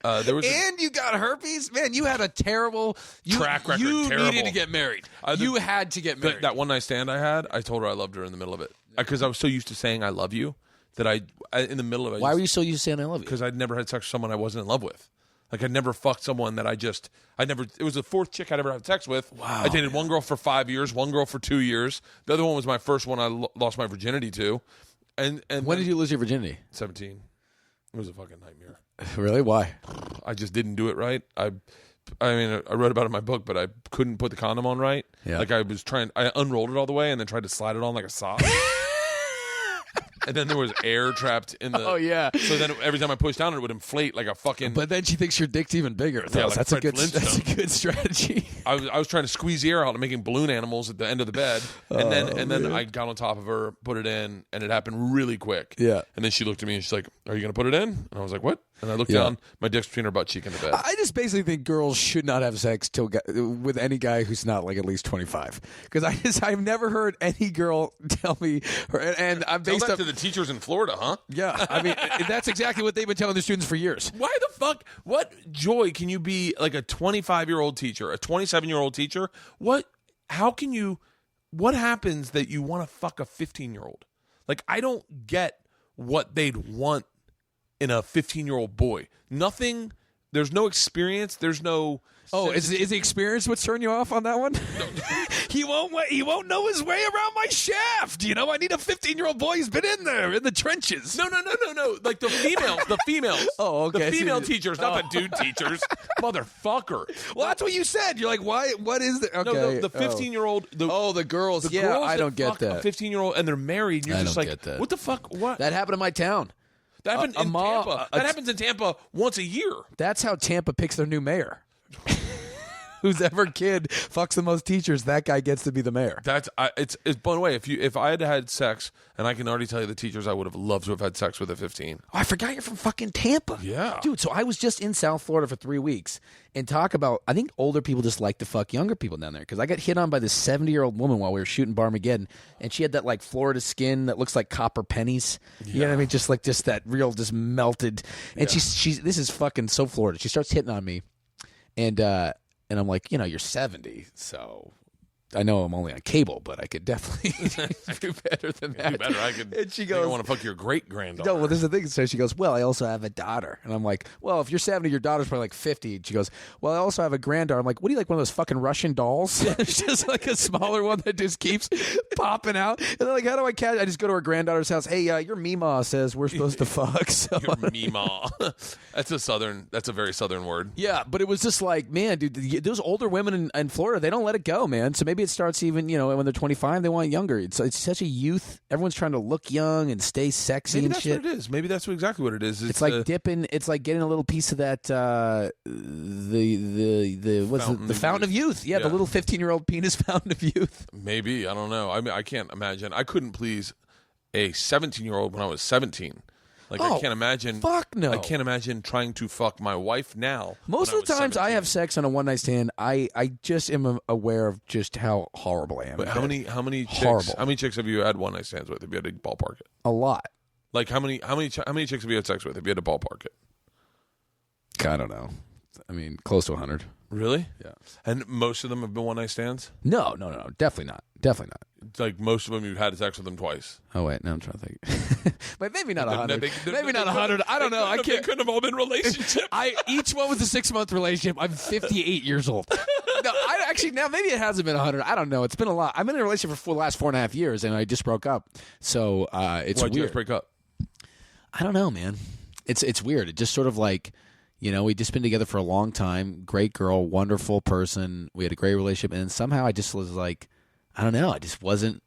And you got herpes? Man, you had a terrible track record. You terrible. needed to get married. You had to get married. That one night stand I had, I told her I loved her in the middle of it. Because I was so used to saying I love you that I in the middle of it. Why were you so used to saying I love you? Because I'd never had sex with someone I wasn't in love with. Like, I never fucked someone that it was the fourth chick I'd ever had sex with. Wow. I dated one girl for 5 years, one girl for 2 years. The other one was my first one I lost my virginity to. And When did you lose your virginity? 17. It was a fucking nightmare. Really? Why? I just didn't do it right. I mean, I wrote about it in my book, but I couldn't put the condom on right. Yeah. Like, I unrolled it all the way and then tried to slide it on like a sock. And then there was air trapped in the... Oh, yeah. So then every time I pushed down, it would inflate like a fucking... But then she thinks your dick's even bigger. Yeah, like that's a Fred good strategy. I was trying to squeeze the air out and making balloon animals at the end of the bed. And then I got on top of her, put it in, and it happened really quick. Yeah. And then she looked at me and she's like, "Are you going to put it in?" And I was like, "What?" And I looked down, my dick's between her butt cheek and the bed. I just basically think girls should not have sex with any guy who's not like at least 25. Because I've never heard any girl tell me, and I'm Tell based that up to the teachers in Florida, huh? Yeah, I mean that's exactly what they've been telling their students for years. Why the fuck? What joy can you be like a 25-year-old teacher, a 27-year-old teacher? How can you? What happens that you want to fuck a 15-year-old? Like, I don't get what they'd want in a 15-year-old boy. Nothing. There's no experience. There's no. Oh, is the experience what's turning you off on that one? He won't know his way around my shaft. You know, I need a 15-year-old boy who's been in there in the trenches. No. Like the females. Oh, okay. The female teachers, not the dude teachers. Motherfucker. Well, that's what you said. You're like, why? What is the? Okay. No, the 15-year-old. The girls. The Yeah, girls I don't get fuck that. A 15-year-old and they're married. And you're I just don't like, get that. what the fuck? What? That happened in my town. That happened in Tampa. That happens in Tampa once a year. That's how Tampa picks their new mayor. Whose ever kid fucks the most teachers, that guy gets to be the mayor. It's blown away. If I had sex, and I can already tell you the teachers I would have loved to have had sex with at 15. Oh, I forgot you're from fucking Tampa. Yeah. Dude, so I was just in South Florida for 3 weeks and talk about, I think older people just like to fuck younger people down there because I got hit on by this 70-year-old woman while we were shooting Barmageddon, and she had that like Florida skin that looks like copper pennies. You know what I mean? Just that real, just melted. And she's this is fucking so Florida. She starts hitting on me, and I'm like, you're 70, so I know I'm only on cable, but I could definitely do better than that. Do better. And she goes, I want to fuck your great granddaughter. No, well, this is the thing. So she goes, well, I also have a daughter. And I'm like, well, if you're 70, your daughter's probably like 50. And she goes, well, I also have a granddaughter. I'm like, what do you like, one of those fucking Russian dolls? It's just like a smaller one that just keeps popping out. And they're like, how do I catch? I just go to her granddaughter's house. Hey, your Meemaw says we're supposed to fuck. So. Your Meemaw. That's a very southern word. Yeah, but it was just like, man, dude, those older women in Florida, they don't let it go, man. So maybe it starts even, when they're 25, they want younger. It's such a youth. Everyone's trying to look young and stay sexy Maybe and that's shit. what it is. Maybe that's exactly what it is. It's like dipping. It's like getting a little piece of that the fountain of youth. Yeah, the little 15-year-old penis fountain of youth. Maybe, I don't know. I mean, I can't imagine. I couldn't please a 17-year-old when I was 17. Like, I can't imagine. Fuck no. I can't imagine trying to fuck my wife now. Most of the times I have sex on a one-night stand, I just am aware of just how horrible I am. But how many chicks have you had one-night stands with? If you had to ballpark it, a lot. Like how many chicks have you had sex with? If you had to ballpark it, I don't know. I mean, close to 100. Really? Yeah. And most of them have been one-night stands? No. Definitely not. Like, most of them you've had sex with them twice. Oh, wait. Now I'm trying to think. But maybe not 100. Maybe not 100. I don't know. They couldn't have all been relationships. Each one was a 6-month relationship. I'm 58 years old. No, now maybe it hasn't been 100. I don't know. It's been a lot. I've been in a relationship for the last 4.5 years, and I just broke up. So it's Why'd weird. you guys break up? I don't know, man. It's weird. It just sort of like, we'd just been together for a long time. Great girl, wonderful person. We had a great relationship, and somehow I just was like, I don't know. I just wasn't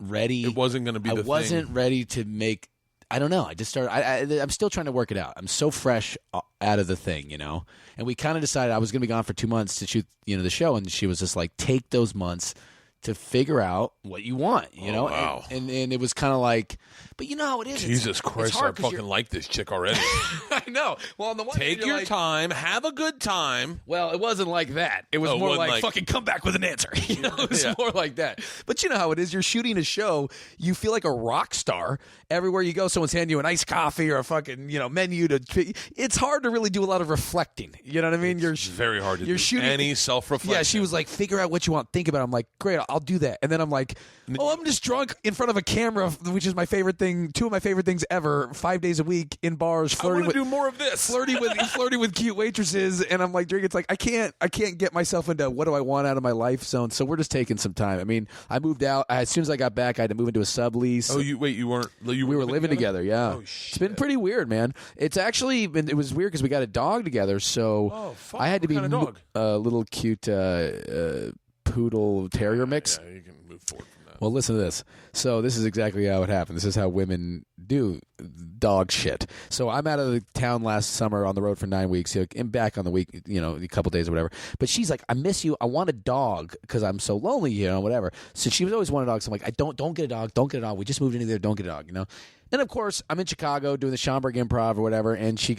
ready. It wasn't going to be the thing. I wasn't ready to make. I don't know. I just started. I'm still trying to work it out. I'm so fresh out of the thing, And we kind of decided I was going to be gone for 2 months to shoot, the show, and she was just like, take those months to figure out what you want, Wow. And it was kind of like, but you know how it is. Jesus Christ, I fucking like this chick already. I know. Well, on the one take your time, have a good time. Well, it wasn't like that. It was more like fucking come back with an answer. It was more like that. But you know how it is. You're shooting a show. You feel like a rock star everywhere you go. Someone's handing you an iced coffee or a fucking menu to. It's hard to really do a lot of reflecting. You know what I mean? It's very hard to do shooting any self-reflection. Yeah, she was like, figure out what you want. Think about it. I'm like, great. I'll I'll do that. And then I'm like, oh, I'm just drunk in front of a camera, which is my favorite thing, 2 of my favorite things ever, 5 days a week in bars, flirting with, do more of this. flirting with cute waitresses. And I'm like, drinking. It's like, I can't get myself into what do I want out of my life zone. So we're just taking some time. I mean, I moved out. As soon as I got back, I had to move into a sublease. Oh, you weren't. We were living together. Yeah. Oh, shit. It's been pretty weird, man. It's actually been, it was weird because we got a dog together. So I had to be kind of dog? a little cute poodle terrier mix. Yeah, you can move forward from that. Well, listen to this. So this is exactly how it happened. This is how women do dog shit. So I'm out of the town last summer on the road for 9 weeks. And back on the week, a couple days or whatever. But she's like, I miss you. I want a dog because I'm so lonely, whatever. So she was always wanting a dog. So I'm like, don't get a dog. Don't get a dog. We just moved into there. Don't get a dog, And of course, I'm in Chicago doing the Schaumburg Improv or whatever. And she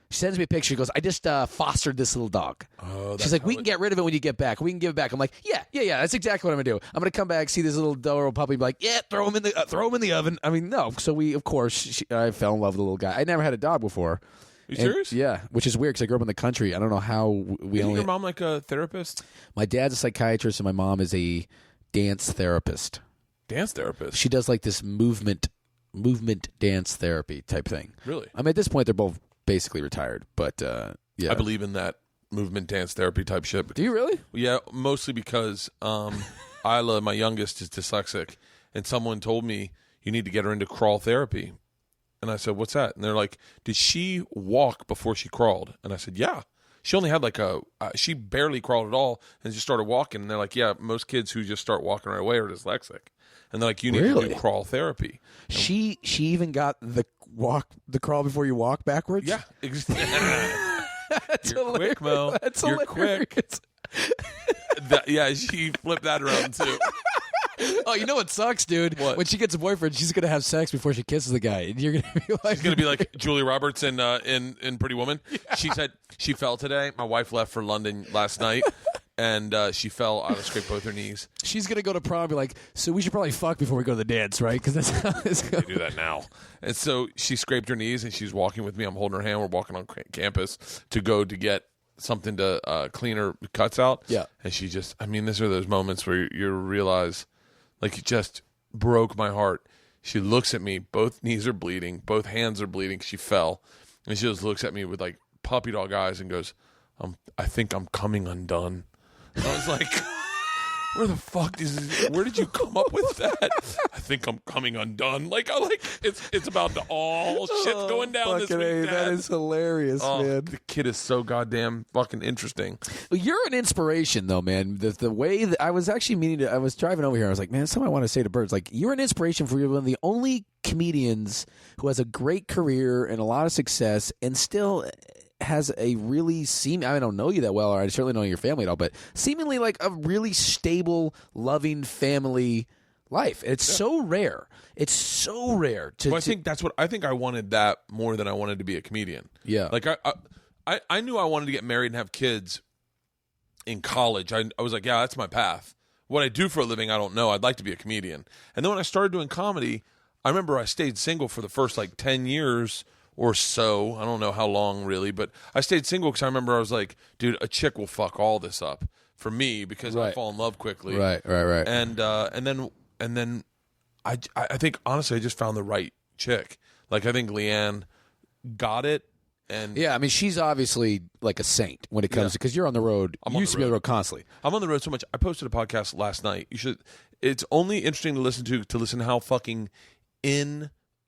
sends me a picture. She goes, I just fostered this little dog. Oh, she's like, we can get rid of it when you get back. We can give it back. I'm like, yeah. That's exactly what I'm gonna do. I'm gonna come back, see this little adorable puppy, be like, yeah, throw him in the oven. I mean, no. So I fell in love with the little guy. I never had a dog before. You serious? Yeah, which is weird because I grew up in the country. I don't know how we Isn't your mom like a therapist? My dad's a psychiatrist and my mom is a dance therapist. Dance therapist? She does like this movement dance therapy type thing. Really? I mean, at this point, they're both basically retired, but yeah. I believe in that movement dance therapy type shit. Do you really? Yeah, mostly because Isla, my youngest, is dyslexic, and someone told me you need to get her into crawl therapy. And I said, what's that? And they're like, did she walk before she crawled? And I said, yeah. She only had she barely crawled at all and just started walking. And they're like, yeah, most kids who just start walking right away are dyslexic. And they're like, you need to do crawl therapy. And she even got the crawl before you walk backwards? Yeah. That's You're quick, Mo. That's You're hilarious. quick. Yeah, she flipped that around too. Oh, you know what sucks, dude? What? When she gets a boyfriend, she's gonna have sex before she kisses the guy, and you're gonna be like, she's gonna be like Julia Roberts in Pretty Woman. Yeah. She said she fell today. My wife left for London last night, and she fell. I scraped both her knees. She's gonna go to prom and be like, so we should probably fuck before we go to the dance, right? Because that's how it's going. We do that now. And so she scraped her knees, and she's walking with me. I'm holding her hand. We're walking on campus to go to get something to clean her cuts out. Yeah. And she just, these are those moments where you realize, like, it just broke my heart. She looks at me. Both knees are bleeding. Both hands are bleeding. She fell. And she just looks at me with, like, puppy dog eyes and goes, I think I'm coming undone. And I was like, where did you come up with that? I think I'm coming undone. It's about to all shit's going down this week, Dad. That is hilarious, man. The kid is so goddamn fucking interesting. You're an inspiration, though, man. The way that I was actually I was driving over here. I was like, man, something I want to say to Bert. Like, you're an inspiration for one of the only comedians who has a great career and a lot of success and still has a really I don't know you that well, or I certainly don't know your family at all, but seemingly like a really stable, loving family life. It's so rare. It's so rare to. I think I wanted that more than I wanted to be a comedian. Yeah, like I knew I wanted to get married and have kids in college. I was like, yeah, that's my path. What I do for a living, I don't know. I'd like to be a comedian. And then when I started doing comedy, I remember I stayed single for the first 10 years. Or so. I don't know how long really, but I stayed single because I remember I was like, dude, a chick will fuck all this up for me because I fall in love quickly. Right. And then I think honestly I just found the right chick. Like I think Leanne got it. And yeah, she's obviously like a saint when it comes to, because you're on the road. You used to be on the road constantly. I'm on the road so much. I posted a podcast last night. It's only interesting to listen how fucking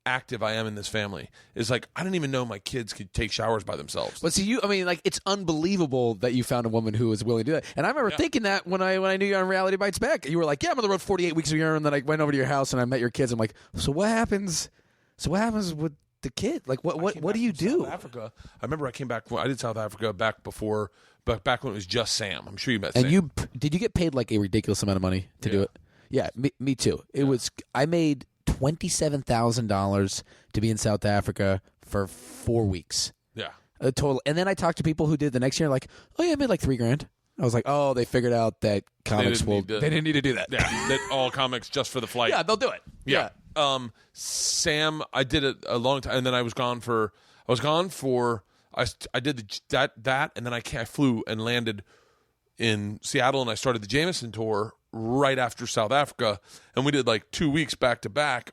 active I am in this family. It's like I didn't even know my kids could take showers by themselves. But see, it's unbelievable that you found a woman who was willing to do that. And I remember thinking that when I knew you on Reality Bites Back, you were like, yeah, I'm on the road 48 weeks a year, and then I went over to your house and I met your kids. I'm like, so what happens with the kid? Like, what do you do? South Africa. I remember I came back. I did South Africa back when it was just Sam. I'm sure you met Sam. And did you get paid like a ridiculous amount of money to do it? Yeah, me too. I made $27,000 to be in South Africa for 4 weeks. Yeah. A total. And then I talked to people who did the next year, like, oh yeah, I made like $3,000. I was like, oh, they figured out that comics they didn't need to do that. Yeah, that all comics just for the flight. Yeah, they'll do it. Yeah. Sam, I did it a long time, and then I did that, and then I flew and landed in Seattle, and I started the Jameson tour right after South Africa, and we did like 2 weeks back to back.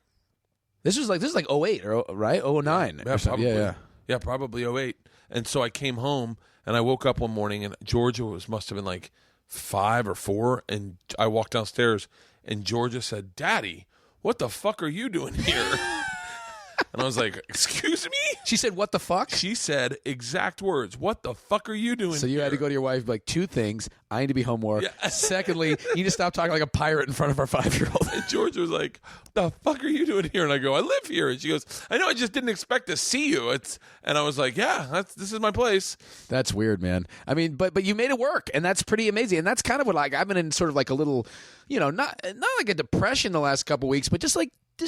This is like 08 or right 09. Yeah, or something. probably. Yeah. Probably 08. And so I came home and I woke up one morning and Georgia must have been like 5 or 4, and I walked downstairs and Georgia said, "Daddy, what the fuck are you doing here?" And I was like, "Excuse me?" She said, "What the fuck?" She said exact words, "What the fuck are you doing?" So you here? had to go to your wife like 2 things. I need to be home more. Yeah. Secondly, you need to stop talking like a pirate in front of our 5-year-old. And Georgia was like, "The fuck are you doing here?" And I go, "I live here." And she goes, "I know, I just didn't expect to see you." And I was like, "Yeah, this is my place." That's weird, man. I mean, but you made it work, and that's pretty amazing. And that's kind of what I've been in sort of like a little, not like a depression the last couple weeks, but just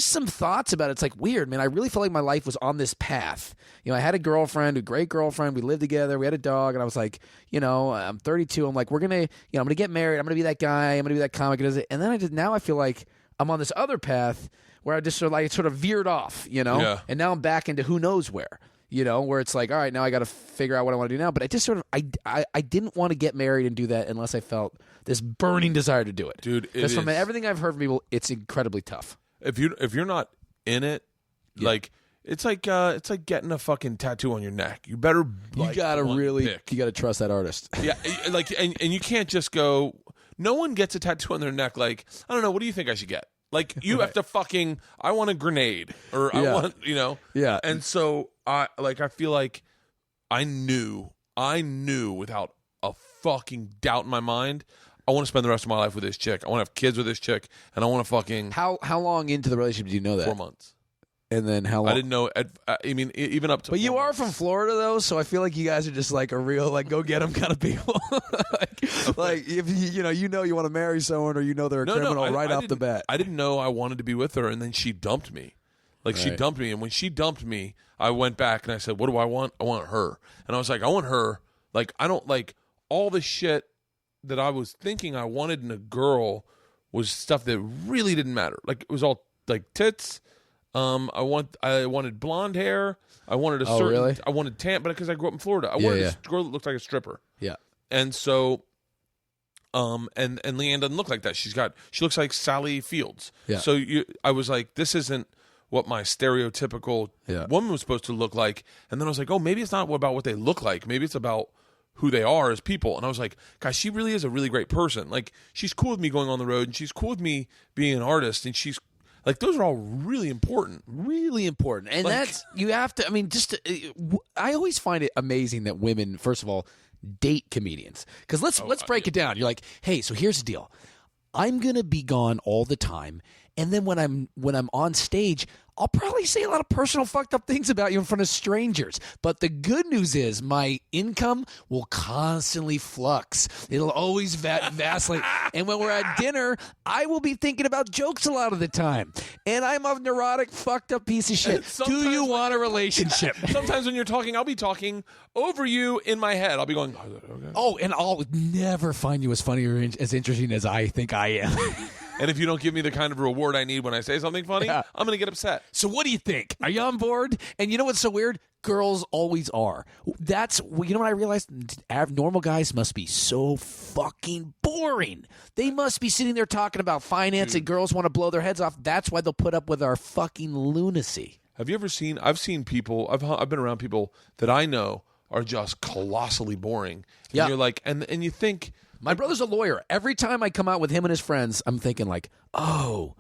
some thoughts about it. It's like weird, man. I really felt like my life was on this path. I had a girlfriend, a great girlfriend. We lived together. We had a dog, and I was like, I'm 32. I'm like, we're gonna, I'm gonna get married. I'm gonna be that guy. I'm gonna be that comic. And then now I feel like I'm on this other path where I just sort of veered off, Yeah. And now I'm back into who knows where. Where it's like, all right, now I got to figure out what I want to do now. But I just I didn't want to get married and do that unless I felt this burning desire to do it, dude. Because from everything I've heard from people, it's incredibly tough. If you're not in it, like it's like getting a fucking tattoo on your neck. You better you gotta trust that artist. Yeah, like and you can't just go. No one gets a tattoo on their neck. Like, I don't know. What do you think I should get? Like, you have to fucking. I want a grenade, or I want Yeah. And so I feel like I knew without a fucking doubt in my mind, I want to spend the rest of my life with this chick. I want to have kids with this chick, and I want to fucking. How long into the relationship do you know that? 4 months. And then how long? I didn't know. I mean, even up to. But 4 you are months. from Florida, though, so I feel like you guys are just like a real go get them kind of people. like if you want to marry someone, or they're a criminal right off the bat. I didn't know I wanted to be with her, and then she dumped me. Like, she dumped me, and when she dumped me, I went back and I said, "What do I want? I want her." And I was like, "I want her." Like, I don't like all the shit that I was thinking I wanted in a girl was stuff that really didn't matter. Like, it was all like tits. I wanted blonde hair. I wanted a certain. Really? I wanted tan, but because I grew up in Florida, I wanted a girl that looked like a stripper. Yeah. And so, and Leanne doesn't look like that. She looks like Sally Fields. Yeah. So I was like, this isn't what my stereotypical woman was supposed to look like. And then I was like, oh, maybe it's not about what they look like. Maybe it's about who they are as people. And I was like, gosh, she really is a really great person. Like, she's cool with me going on the road, and she's cool with me being an artist, and she's like, those are all really important. Really important. And that's, you have to, I mean, I always find it amazing that women, first of all, date comedians. Because let's break it down. You're like, hey, so here's the deal. I'm going to be gone all the time. And then when I'm on stage, I'll probably say a lot of personal fucked up things about you in front of strangers. But the good news is my income will constantly flux. It'll always vacillate. And when we're at dinner, I will be thinking about jokes a lot of the time. And I'm a neurotic, fucked up piece of shit. Do you want a relationship? Sometimes when you're talking, I'll be talking over you in my head. I'll be going, okay. Oh, and I'll never find you as funny or as interesting as I think I am. And if you don't give me the kind of reward I need when I say something funny, I'm going to get upset. So what do you think? Are you on board? And you know what's so weird? Girls always are. That's, you know what I realized? Normal guys must be so fucking boring. They must be sitting there talking about finance, and girls want to blow their heads off. That's why they'll put up with our fucking lunacy. Have you ever seen, I've seen people, I've been around people that I know are just colossally boring. And you're like, and you think, my brother's a lawyer. Every time I come out with him and his friends, I'm thinking like, oh,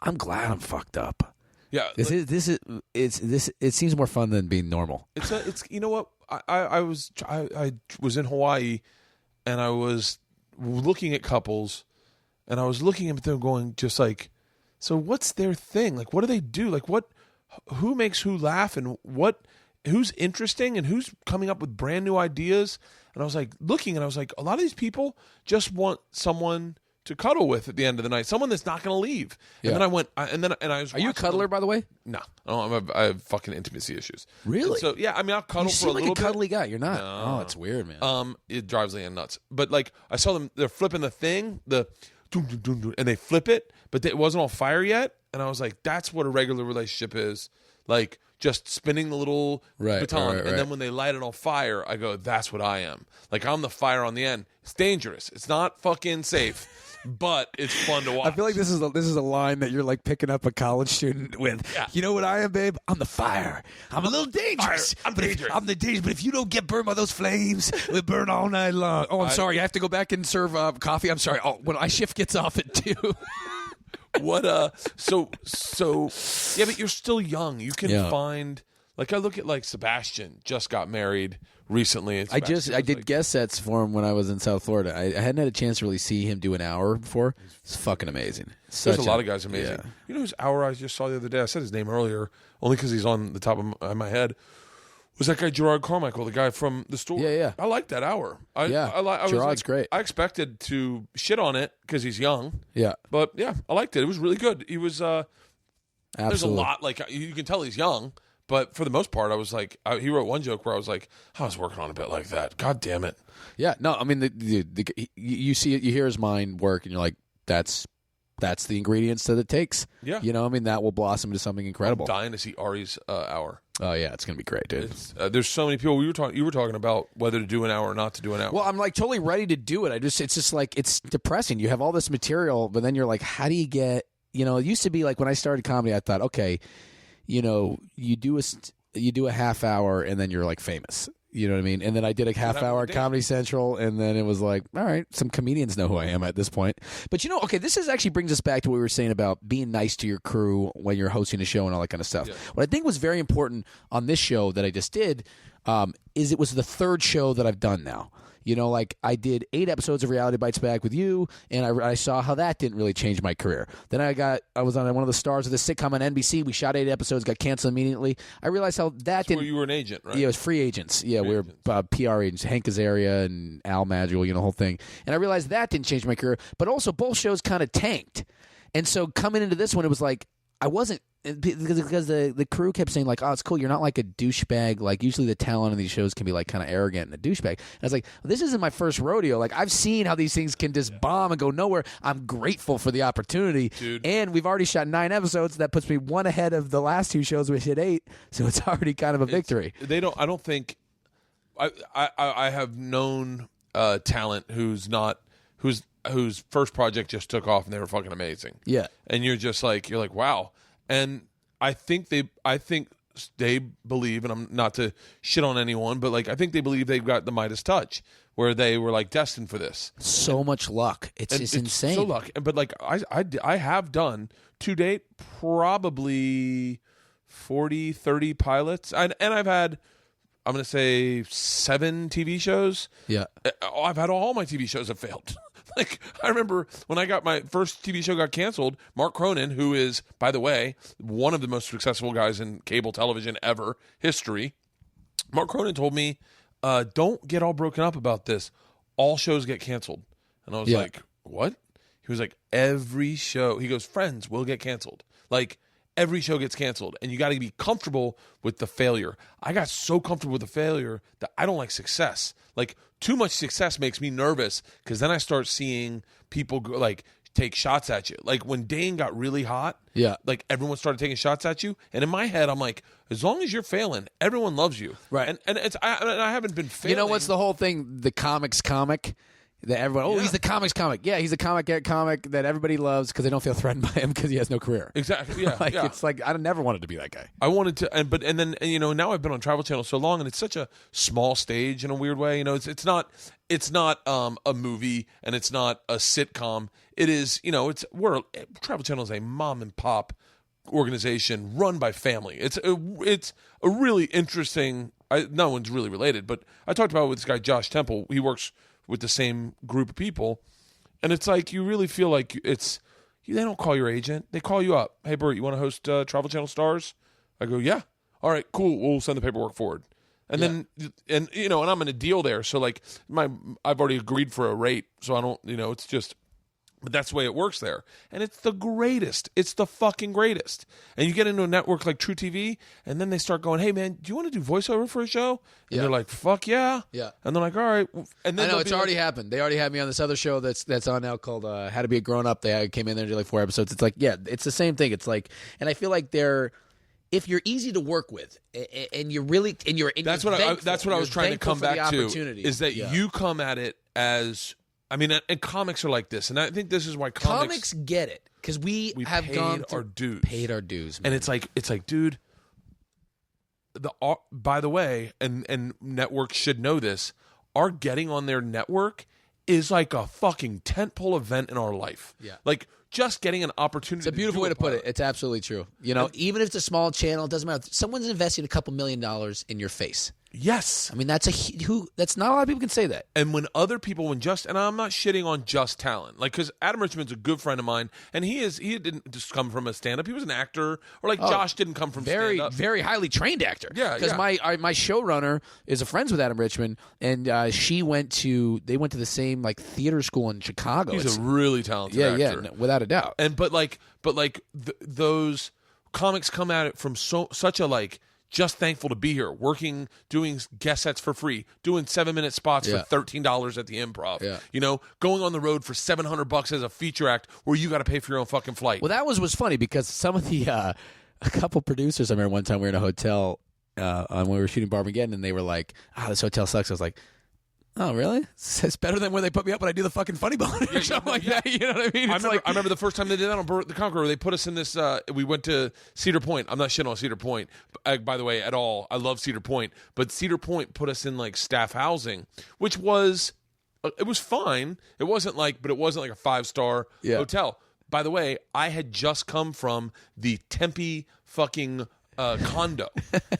I'm glad I'm fucked up. Yeah, it seems more fun than being normal. It's you know what, I was in Hawaii, and I was looking at couples, and I was looking at them going just like, so what's their thing? Like, what do they do? Like, who makes who laugh, and who's interesting, and who's coming up with brand new ideas? And I was like looking, and I was like, a lot of these people just want someone to cuddle with at the end of the night, someone that's not going to leave. And then I went, and I was. Are you a cuddler, by the way? No, I have fucking intimacy issues. Really? And so yeah, I mean, I'll cuddle for a little bit. You seem like a cuddly guy. You're not. No. Oh, it's weird, man. It drives Leanne nuts. But like, I saw them, they're flipping the thing, and they flip it, but it wasn't all fire yet. And I was like, that's what a regular relationship is. Like, just spinning the little baton, and then when they light it on fire, I go, that's what I am. Like, I'm the fire on the end. It's dangerous. It's not fucking safe. but it's fun to watch. I feel like this is a line that you're like picking up a college student with. Yeah. You know what I am, babe? I'm the fire. I'm a little dangerous. I'm dangerous. I'm the dangerous. But if you don't get burned by those flames, we burn all night long. Oh, I'm sorry. I have to go back and serve coffee. I'm sorry. Oh, when my shift gets off at 2. What so yeah, but you're still young. You can find, like, I look at like Sebastian just got married recently. And I did guest sets for him when I was in South Florida. I hadn't had a chance to really see him do an hour before. It's fucking amazing. There's a lot of guys amazing. Yeah. You know whose hour I just saw the other day? I said his name earlier only because he's on the top of my head. Was that guy Gerard Carmichael, the guy from the store? Yeah. I like that hour. I Gerard's great. I expected to shit on it because he's young. Yeah. But yeah, I liked it. It was really good. He was Absolutely. There's a lot, like, you can tell he's young, but for the most part, I was like, he wrote one joke where I was like, I was working on a bit like that. God damn it. Yeah. No, I mean, you see it, you hear his mind work, and you're like, that's the ingredients that it takes. Yeah. You know, I mean, that will blossom into something incredible. I'm dying to see Ari's hour. Oh yeah, it's gonna be great, dude. There's so many people. You were talking about whether to do an hour or not to do an hour. Well, I'm like totally ready to do it. It's just like, it's depressing. You have all this material, but then you're like, how do you get? You know, it used to be like when I started comedy, I thought, okay, you know, you do a half hour and then you're like famous. You know what I mean? And then I did a half hour at Comedy Central, and then it was like, all right, some comedians know who I am at this point. But you know, okay, this actually brings us back to what we were saying about being nice to your crew when you're hosting a show and all that kind of stuff. Yeah. What I think was very important on this show that I just did is it was the third show that I've done now. You know, like I did 8 episodes of Reality Bites Back with you, and I saw how that didn't really change my career. Then I was on one of the stars of the sitcom on NBC. We shot 8 episodes, got canceled immediately. I realized how that didn't. Where you were an agent, right? Yeah, it was free agents. Yeah, we were PR agents, Hank Azaria and Al Madrigal, you know, the whole thing. And I realized that didn't change my career, but also both shows kind of tanked. And so coming into this one, it was like I wasn't. Because the crew kept saying, like, oh, it's cool, you're not like a douchebag. Like, usually the talent in these shows can be like kind of arrogant and a douchebag. And I was like, well, this isn't my first rodeo. Like, I've seen how these things can just bomb and go nowhere. I'm grateful for the opportunity. Dude. And we've already shot 9 episodes. That puts me 1 ahead of the last 2 shows, which hit 8. So it's already kind of a victory. I don't think I have known talent whose first project just took off and they were fucking amazing. Yeah. And you're like, wow. And I think they believe, and I'm not to shit on anyone, but like I think they believe they've got the Midas touch, where they were like destined for this. So much luck. It's insane. So luck. But like I have done to date probably 40, 30 pilots, and I've had, I'm going to say 7 TV shows. Yeah. I've had all my TV shows have failed. Like, I remember when I got my first TV show got canceled, Mark Cronin, who is, by the way, one of the most successful guys in cable television ever, history, Mark Cronin told me, don't get all broken up about this. All shows get canceled. And I was like, what? He was like, every show. He goes, Friends will get canceled. Like, every show gets canceled, and you got to be comfortable with the failure. I got so comfortable with the failure that I don't like success. Like, too much success makes me nervous because then I start seeing people go, like, take shots at you. Like when Dane got really hot, like everyone started taking shots at you, and in my head, I'm like, as long as you're failing, everyone loves you, right? And I haven't been failing. You know what's the whole thing? The comics comic. That everyone, he's the comics comic. Yeah, he's a comic that everybody loves because they don't feel threatened by him because he has no career. Exactly. Yeah. It's like I never wanted to be that guy. I wanted to, and then you know, now I've been on Travel Channel so long, and it's such a small stage in a weird way. You know, it's not a movie, and it's not a sitcom. It is, you know, Travel Channel is a mom and pop organization run by family. It's a really interesting. No one's really related, but I talked about it with this guy Josh Temple. He works with the same group of people, and it's like you really feel like they don't call your agent, they call you up. Hey Bert, you want to host Travel Channel Stars? I go, yeah. All right, cool. We'll send the paperwork forward. And then, and you know, and I'm in a deal there, so like I've already agreed for a rate, so I don't, you know, it's just. But that's the way it works there. And it's the greatest. It's the fucking greatest. And you get into a network like True TV, and then they start going, hey, man, do you want to do voiceover for a show? And they're like, fuck yeah. Yeah. And they're like, all right. And then I know, it's already happened. They already had me on this other show that's on now called How to Be a Grown Up. They came in there and did like 4 episodes. It's like, yeah, it's the same thing. It's like, and I feel like if you're easy to work with, and you're really, and you're that's what I was trying to come back to, is that yeah. you come at it as I mean, and comics are like this, and I think this is why comics get it because we have paid our dues, man. And it's like, dude. By the way, and networks should know this. Our getting on their network is like a fucking tentpole event in our life. Yeah, like just getting an opportunity. It's a beautiful way to put it. It's absolutely true. You know, even if it's a small channel, it doesn't matter. Someone's investing a couple $1 million in your face. Yes. I mean, that's not a lot of people can say that. And when other people, and I'm not shitting on just talent, like, because Adam Richman's a good friend of mine, and he didn't just come from a stand-up. He was an actor, or like Josh didn't come from stand-up. Very highly trained actor. Yeah, because my showrunner is a friends with Adam Richman, and they went to the same like theater school in Chicago. He's a really talented actor. Yeah, no, without a doubt. And but those comics come at it from such a like. Just thankful to be here, working, doing guest sets for free, doing 7-minute spots for $13 at the Improv. Yeah. You know, going on the road for $700 as a feature act where you got to pay for your own fucking flight. Well, that was funny because some of the a couple producers, I remember one time we were in a hotel when we were shooting Barmageddon, and they were like, this hotel sucks. I was like, oh, really? It's better than where they put me up when I do the fucking funny bone or something like that. You know what I mean? I remember the first time they did that on Bert the Conqueror. They put us in this. We went to Cedar Point. I'm not shitting on Cedar Point, by the way, at all. I love Cedar Point, but Cedar Point put us in like staff housing, which was it was fine. It wasn't like a 5-star hotel. By the way, I had just come from the Tempe fucking condo.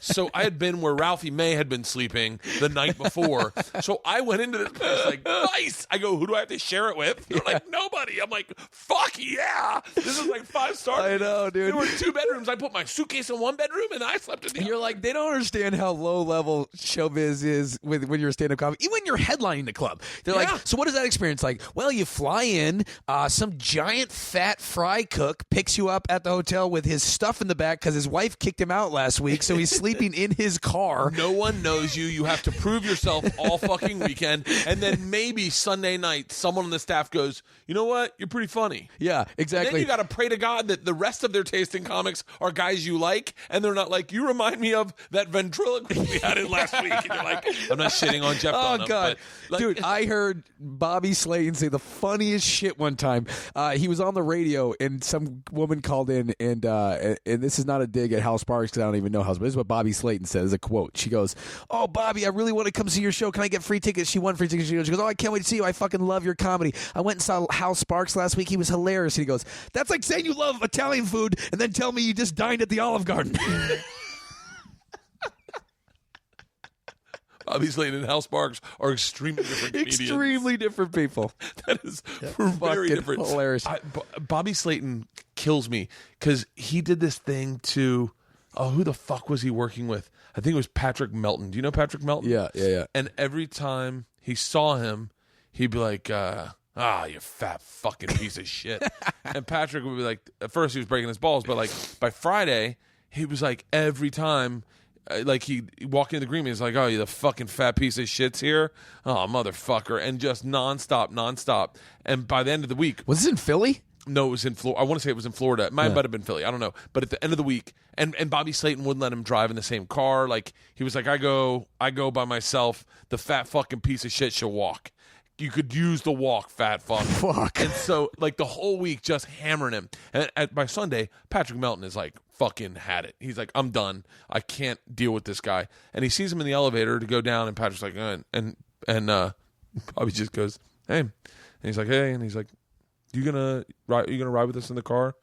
So I had been where Ralphie May had been sleeping the night before. So I went into this place like, nice. I go, who do I have to share it with? They're like, nobody. I'm like, fuck yeah. This is like 5-star. I know, dude. There were 2 bedrooms. I put my suitcase in one bedroom and I slept in the other. You're like, they don't understand how low level showbiz is when you're a stand up comic. Even when you're headlining the club. They're like, so what is that experience like? Well, you fly in, some giant fat fry cook picks you up at the hotel with his stuff in the back because his wife kicked him out last week, so he's sleeping in his car. No one knows you. You have to prove yourself all fucking weekend, and then maybe Sunday night, someone on the staff goes, you know what? You're pretty funny. Yeah, exactly. And then you got to pray to God that the rest of their tasting comics are guys you like, and they're not like, you remind me of that ventriloquist we had in last week. And you're like, I'm not shitting on Jeff Dunham. Oh, God. But, dude, I heard Bobby Slayton say the funniest shit one time. He was on the radio, and some woman called in, and this is not a dig at Hal Sparks because I don't even know House, but this is what Bobby Slayton said as a quote. She goes, oh, Bobby, I really want to come see your show. Can I get free tickets? She won free tickets. She goes, oh, I can't wait to see you. I fucking love your comedy. I went and saw Hal Sparks last week. He was hilarious. And he goes, that's like saying you love Italian food and then tell me you just dined at the Olive Garden. Bobby Slayton and Hal Sparks are extremely different comedians. Extremely different people. That is very different. Hilarious. Bobby Slayton kills me because he did this thing to... Oh, who the fuck was he working with? I think it was Patrick Melton. Do you know Patrick Melton? Yeah. And every time he saw him, he'd be like, you fat fucking piece of shit. And Patrick would be like, at first he was breaking his balls, but like by Friday, he was like every time, like he'd walk into the green room, he's like, oh, you the fucking fat piece of shit's here? Oh, motherfucker. And just nonstop. And by the end of the week. Was this in Philly? No, it was in Florida. I want to say it was in Florida. It might have been Philly. I don't know. But at the end of the week, and Bobby Slayton wouldn't let him drive in the same car. Like he was like, I go by myself. The fat fucking piece of shit should walk. You could use the walk, fat fuck. Fuck. And so like the whole week just hammering him. And by Sunday, Patrick Melton is like fucking had it. He's like, I'm done. I can't deal with this guy. And he sees him in the elevator to go down, and Patrick's like, and Bobby just goes, hey. And he's like, hey. And he's like, you gonna ride with us in the car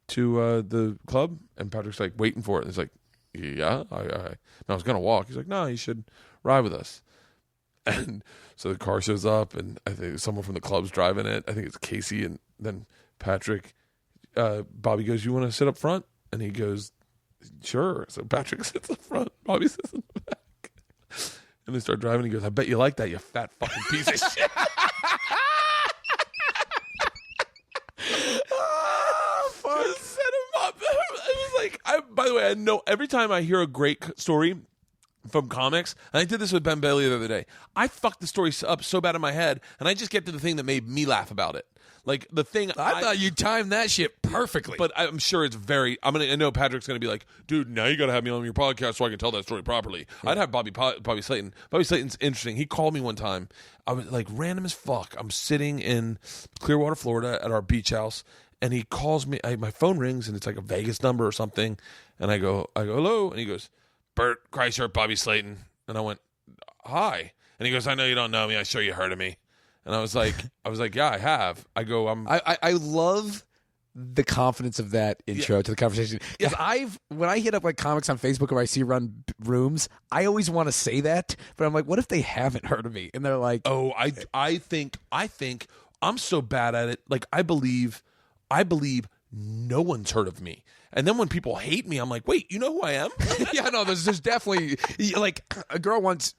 to the club? And Patrick's like waiting for it. And he's like, yeah, I was gonna walk. He's like, no, you should ride with us. And so the car shows up, and I think someone from the club's driving it. I think it's Casey, and then Patrick. Bobby goes, you want to sit up front? And he goes, sure. So Patrick sits up front. Bobby sits in the back. And they start driving. He goes, I bet you like that, you fat fucking piece of shit. Set him up. It was like, by the way, I know every time I hear a great story, from comics, and I did this with Ben Bailey the other day. I fucked the story up so bad in my head, and I just get to the thing that made me laugh about it. Like the thing, I thought you timed that shit perfectly. but I'm sure it's very. I know Patrick's gonna be like, dude, now you gotta have me on your podcast so I can tell that story properly. Yeah. I'd have Bobby Slayton. Bobby Slayton's interesting. He called me one time. I was like random as fuck. I'm sitting in Clearwater, Florida, at our beach house, and he calls me. My phone rings, and it's like a Vegas number or something. And I go, hello, and he goes, Bert, Kreischer, Bobby Slayton, and I went, hi, and he goes, I know you don't know me. I'm sure you heard of me. And I was like, yeah, I have. I go, I love the confidence of that intro to the conversation. Because when I hit up like comics on Facebook or I see run rooms, I always want to say that, but I'm like, what if they haven't heard of me? And they're like, oh, I think I'm so bad at it. Like I believe no one's heard of me. And then when people hate me, I'm like, wait, you know who I am? Yeah, no, there's definitely like a girl once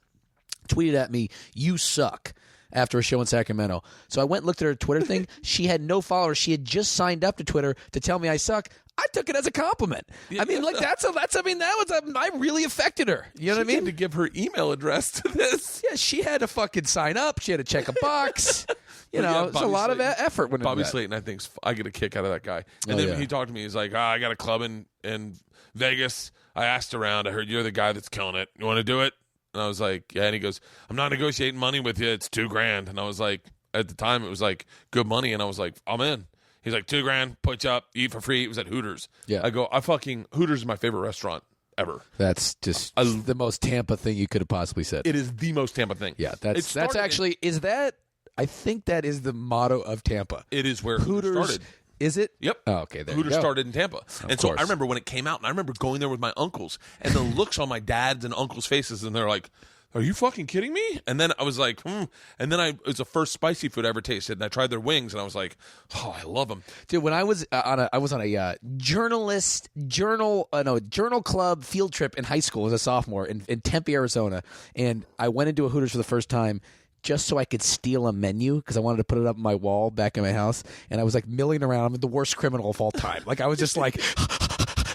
tweeted at me, "You suck," after a show in Sacramento. So I went and looked at her Twitter thing. She had no followers. She had just signed up to Twitter to tell me I suck. I took it as a compliment. I mean, like I really affected her. You know what I mean? She had to give her email address to this. Yeah, she had to fucking sign up. She had to check a box. You know, it's a lot of effort. Bobby Slayton, I think, I get a kick out of that guy. And then he talked to me. He's like, I got a club in Vegas. I asked around. I heard you're the guy that's killing it. You want to do it? And I was like, yeah. And he goes, I'm not negotiating money with you. It's $2,000. And I was like, at the time, it was like good money. And I was like, I'm in. He's like, $2,000, put you up, eat for free. It was at Hooters. Yeah. I go, Hooters is my favorite restaurant ever. That's just the most Tampa thing you could have possibly said. It is the most Tampa thing. Yeah, that's actually, I think that is the motto of Tampa. It is where Hooters started. Is it? Yep. Oh, okay. There Hooters you go. started in Tampa. So I remember when it came out, and I remember going there with my uncles, and the looks on my dad's and uncles' faces, and they're like, are you fucking kidding me? And then I was like, And then it was the first spicy food I ever tasted, and I tried their wings, and I was like, oh, I love them. Dude, when I was on a journal club field trip in high school as a sophomore in Tempe, Arizona, and I went into a Hooters for the first time just so I could steal a menu because I wanted to put it up on my wall back in my house, and I was like milling around. I'm the worst criminal of all time. Like I was just like.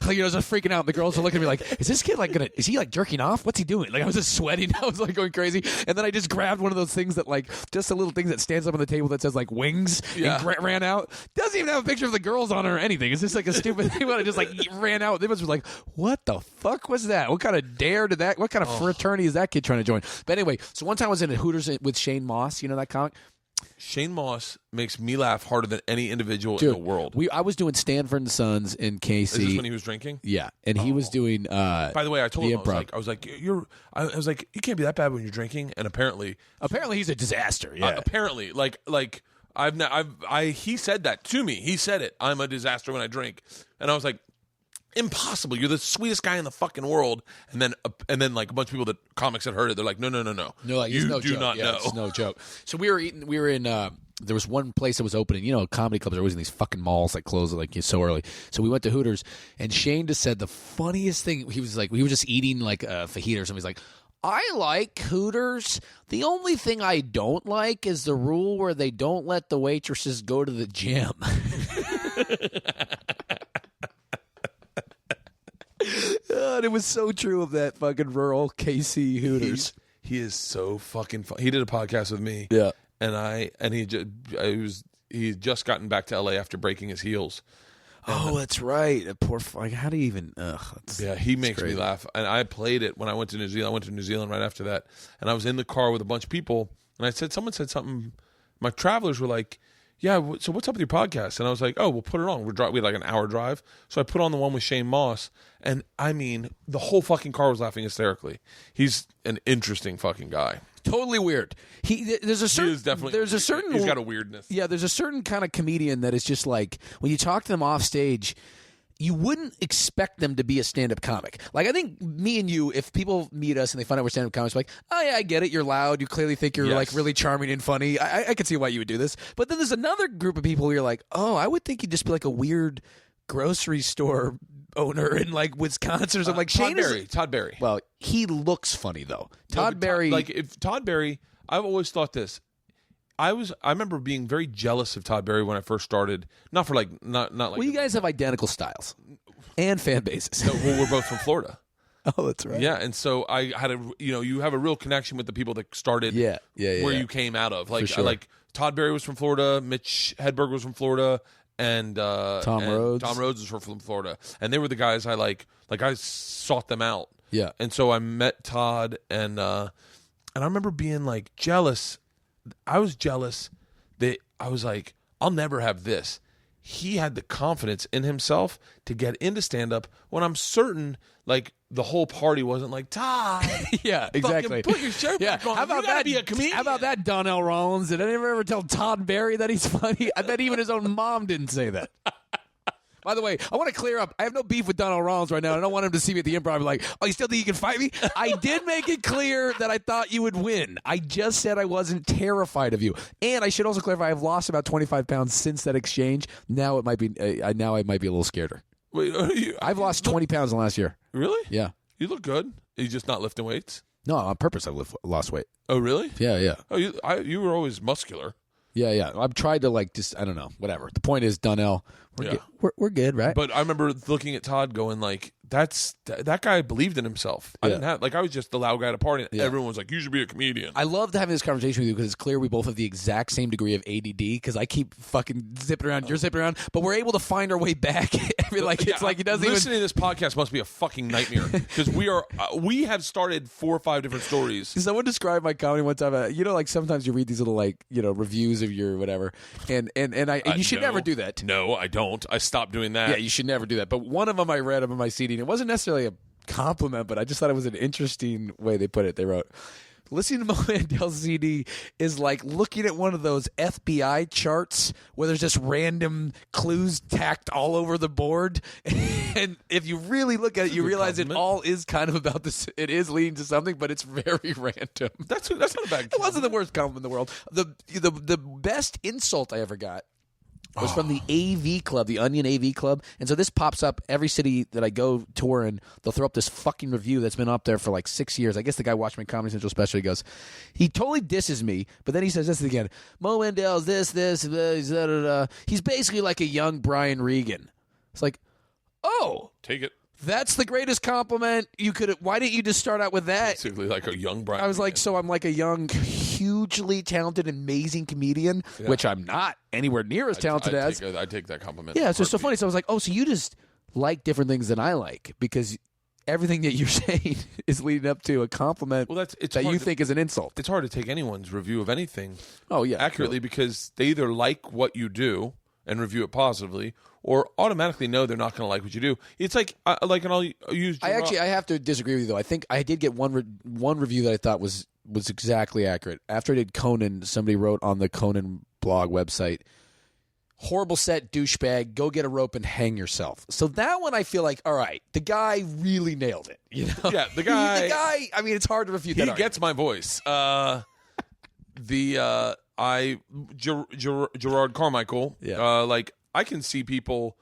Like, I was just freaking out. And the girls were looking at me like, is this kid like is he like jerking off? What's he doing? Like I was just sweating. I was like going crazy. And then I just grabbed one of those things that like, just a little thing that stands up on the table that says like wings and ran out. Doesn't even have a picture of the girls on it or anything. It's just like a stupid thing when I just like ran out. They must be like, what the fuck was that? What kind of dare did that? What kind of fraternity is that kid trying to join? But anyway, so one time I was in a Hooters with Shane Moss. You know that comic? Shane Moss makes me laugh harder than any individual in the world. I was doing Stanford and Sons in KC. Is this when he was drinking? Yeah, and he was doing. By the way, I told him I was like, you can't be that bad when you're drinking. And apparently he's a disaster. Yeah, apparently, he said that to me. He said it. I'm a disaster when I drink, and I was like. Impossible! You're the sweetest guy in the fucking world, and then like a bunch of people comics that heard it, they're like, no, like, you no do joke. not know. It's no joke. So we were in. There was one place that was opening. You know, comedy clubs are always in these fucking malls that close like so early. So we went to Hooters, and Shane just said the funniest thing. He was like, we were just eating like a fajita or something. He's like, I like Hooters. The only thing I don't like is the rule where they don't let the waitresses go to the gym. And it was so true of that fucking rural KC Hooters. He is so fucking fun. He did a podcast with me. Yeah. And he just gotten back to LA after breaking his heels. Oh, that's right. Poor like how do you even he makes me laugh. And I played it when I went to New Zealand. I went to New Zealand right after that. And I was in the car with a bunch of people, and someone said something. My travelers were like, yeah, so what's up with your podcast? And I was like, oh, we'll put it on. We had like an hour drive. So I put on the one with Shane Moss. And I mean, the whole fucking car was laughing hysterically. He's an interesting fucking guy. Totally weird. There's a certain he's got a weirdness. Yeah, there's a certain kind of comedian that is just like, when you talk to them off stage, you wouldn't expect them to be a stand-up comic. Like, I think me and you, if people meet us and they find out we're stand-up comics, like, oh, yeah, I get it. You're loud. You clearly think you're, like, really charming and funny. I can see why you would do this. But then there's another group of people where you're like, oh, I would think you'd just be, like, a weird grocery store owner in, like, Wisconsin or something. Like, Todd Berry. Well, he looks funny, though. Todd Berry. Todd Berry, I've always thought this. I remember being very jealous of Todd Berry when I first started. Not like. Well, you guys have identical styles and fan bases. No, well, we're both from Florida. Oh, that's right. Yeah, and so I had you have a real connection with the people that started where you came out of. Like, For sure. like Todd Berry was from Florida, Mitch Hedberg was from Florida, and Tom Rhodes. Tom Rhodes was from Florida, and they were the guys I like I sought them out. Yeah. And so I met Todd, and I remember being like jealous. I was jealous that I was like, I'll never have this. He had the confidence in himself to get into stand-up when I'm certain, like, the whole party wasn't like, Todd, Yeah, exactly. fucking put your shirt back on. How about You gotta that? be a comedian. How about that, Donnell Rawlings? Did anyone ever tell Todd Berry that he's funny? I bet even his own mom didn't say that. By the way, I want to clear up. I have no beef with Donnell Rawlings right now. I don't want him to see me at the Improv and be like, oh, you still think you can fight me? I did make it clear that I thought you would win. I just said I wasn't terrified of you. And I should also clarify, I've lost about 25 pounds since that exchange. Now it might be. Now I might be a little scareder. Wait, I've lost 20 pounds in the last year. Really? Yeah. You look good. Are you just not lifting weights? No, on purpose I've lost weight. Oh, really? Yeah. Oh, you were always muscular. Yeah. I've tried to I don't know, whatever. The point is, Donnell, we're good, right? But I remember looking at Todd going like, that guy believed in himself. I didn't have, I was just the loud guy at a party. And everyone was like, you should be a comedian. I loved having this conversation with you because it's clear we both have the exact same degree of ADD because I keep fucking zipping around, you're zipping around, but we're able to find our way back. It's like it doesn't even... Listening to this podcast must be a fucking nightmare because we have started 4 or 5 different stories. Someone described my comedy one time. Like sometimes you read these little reviews of your whatever, and you should never do that. No, I don't. I stopped doing that. Yeah, you should never do that. But one of them I read on my CD, and it wasn't necessarily a compliment, but I just thought it was an interesting way they put it. They wrote, listening to Mo Mandel's CD is like looking at one of those FBI charts where there's just random clues tacked all over the board. And if you really look at it, you realize it all is kind of about this. It is leading to something, but it's very random. That's not a bad. It wasn't the worst compliment in the world. The best insult I ever got was from the AV Club, the Onion AV Club. And so this pops up every city that I go tour in. They'll throw up this fucking review that's been up there for like 6 years. I guess the guy watched my Comedy Central special. He goes, he totally disses me, but then he says this again. Mo Mandel's this, he's basically like a young Brian Regan. It's like, oh. Take it. That's the greatest compliment you could. Why didn't you just start out with that? Basically, like a young Brian. I was like, Regan. so I'm like a young, hugely talented, amazing comedian, which I'm not anywhere near as talented as. I take that compliment. Yeah, so it's so funny. So I was like, oh, so you just like different things than I like because everything that you're saying is leading up to a compliment that you think is an insult. It's hard to take anyone's review of anything accurately because they either like what you do and review it positively, or automatically know they're not going to like what you do. It's like, and I'll use. I have to disagree with you though. I think I did get one review that I thought was exactly accurate. After I did Conan, somebody wrote on the Conan blog website, "Horrible set, douchebag. Go get a rope and hang yourself." So that one, I feel like, all right, the guy really nailed it. You know? Yeah, the guy. I mean, it's hard to refute. He that gets my voice. Gerard Carmichael. Yeah. Like I can see people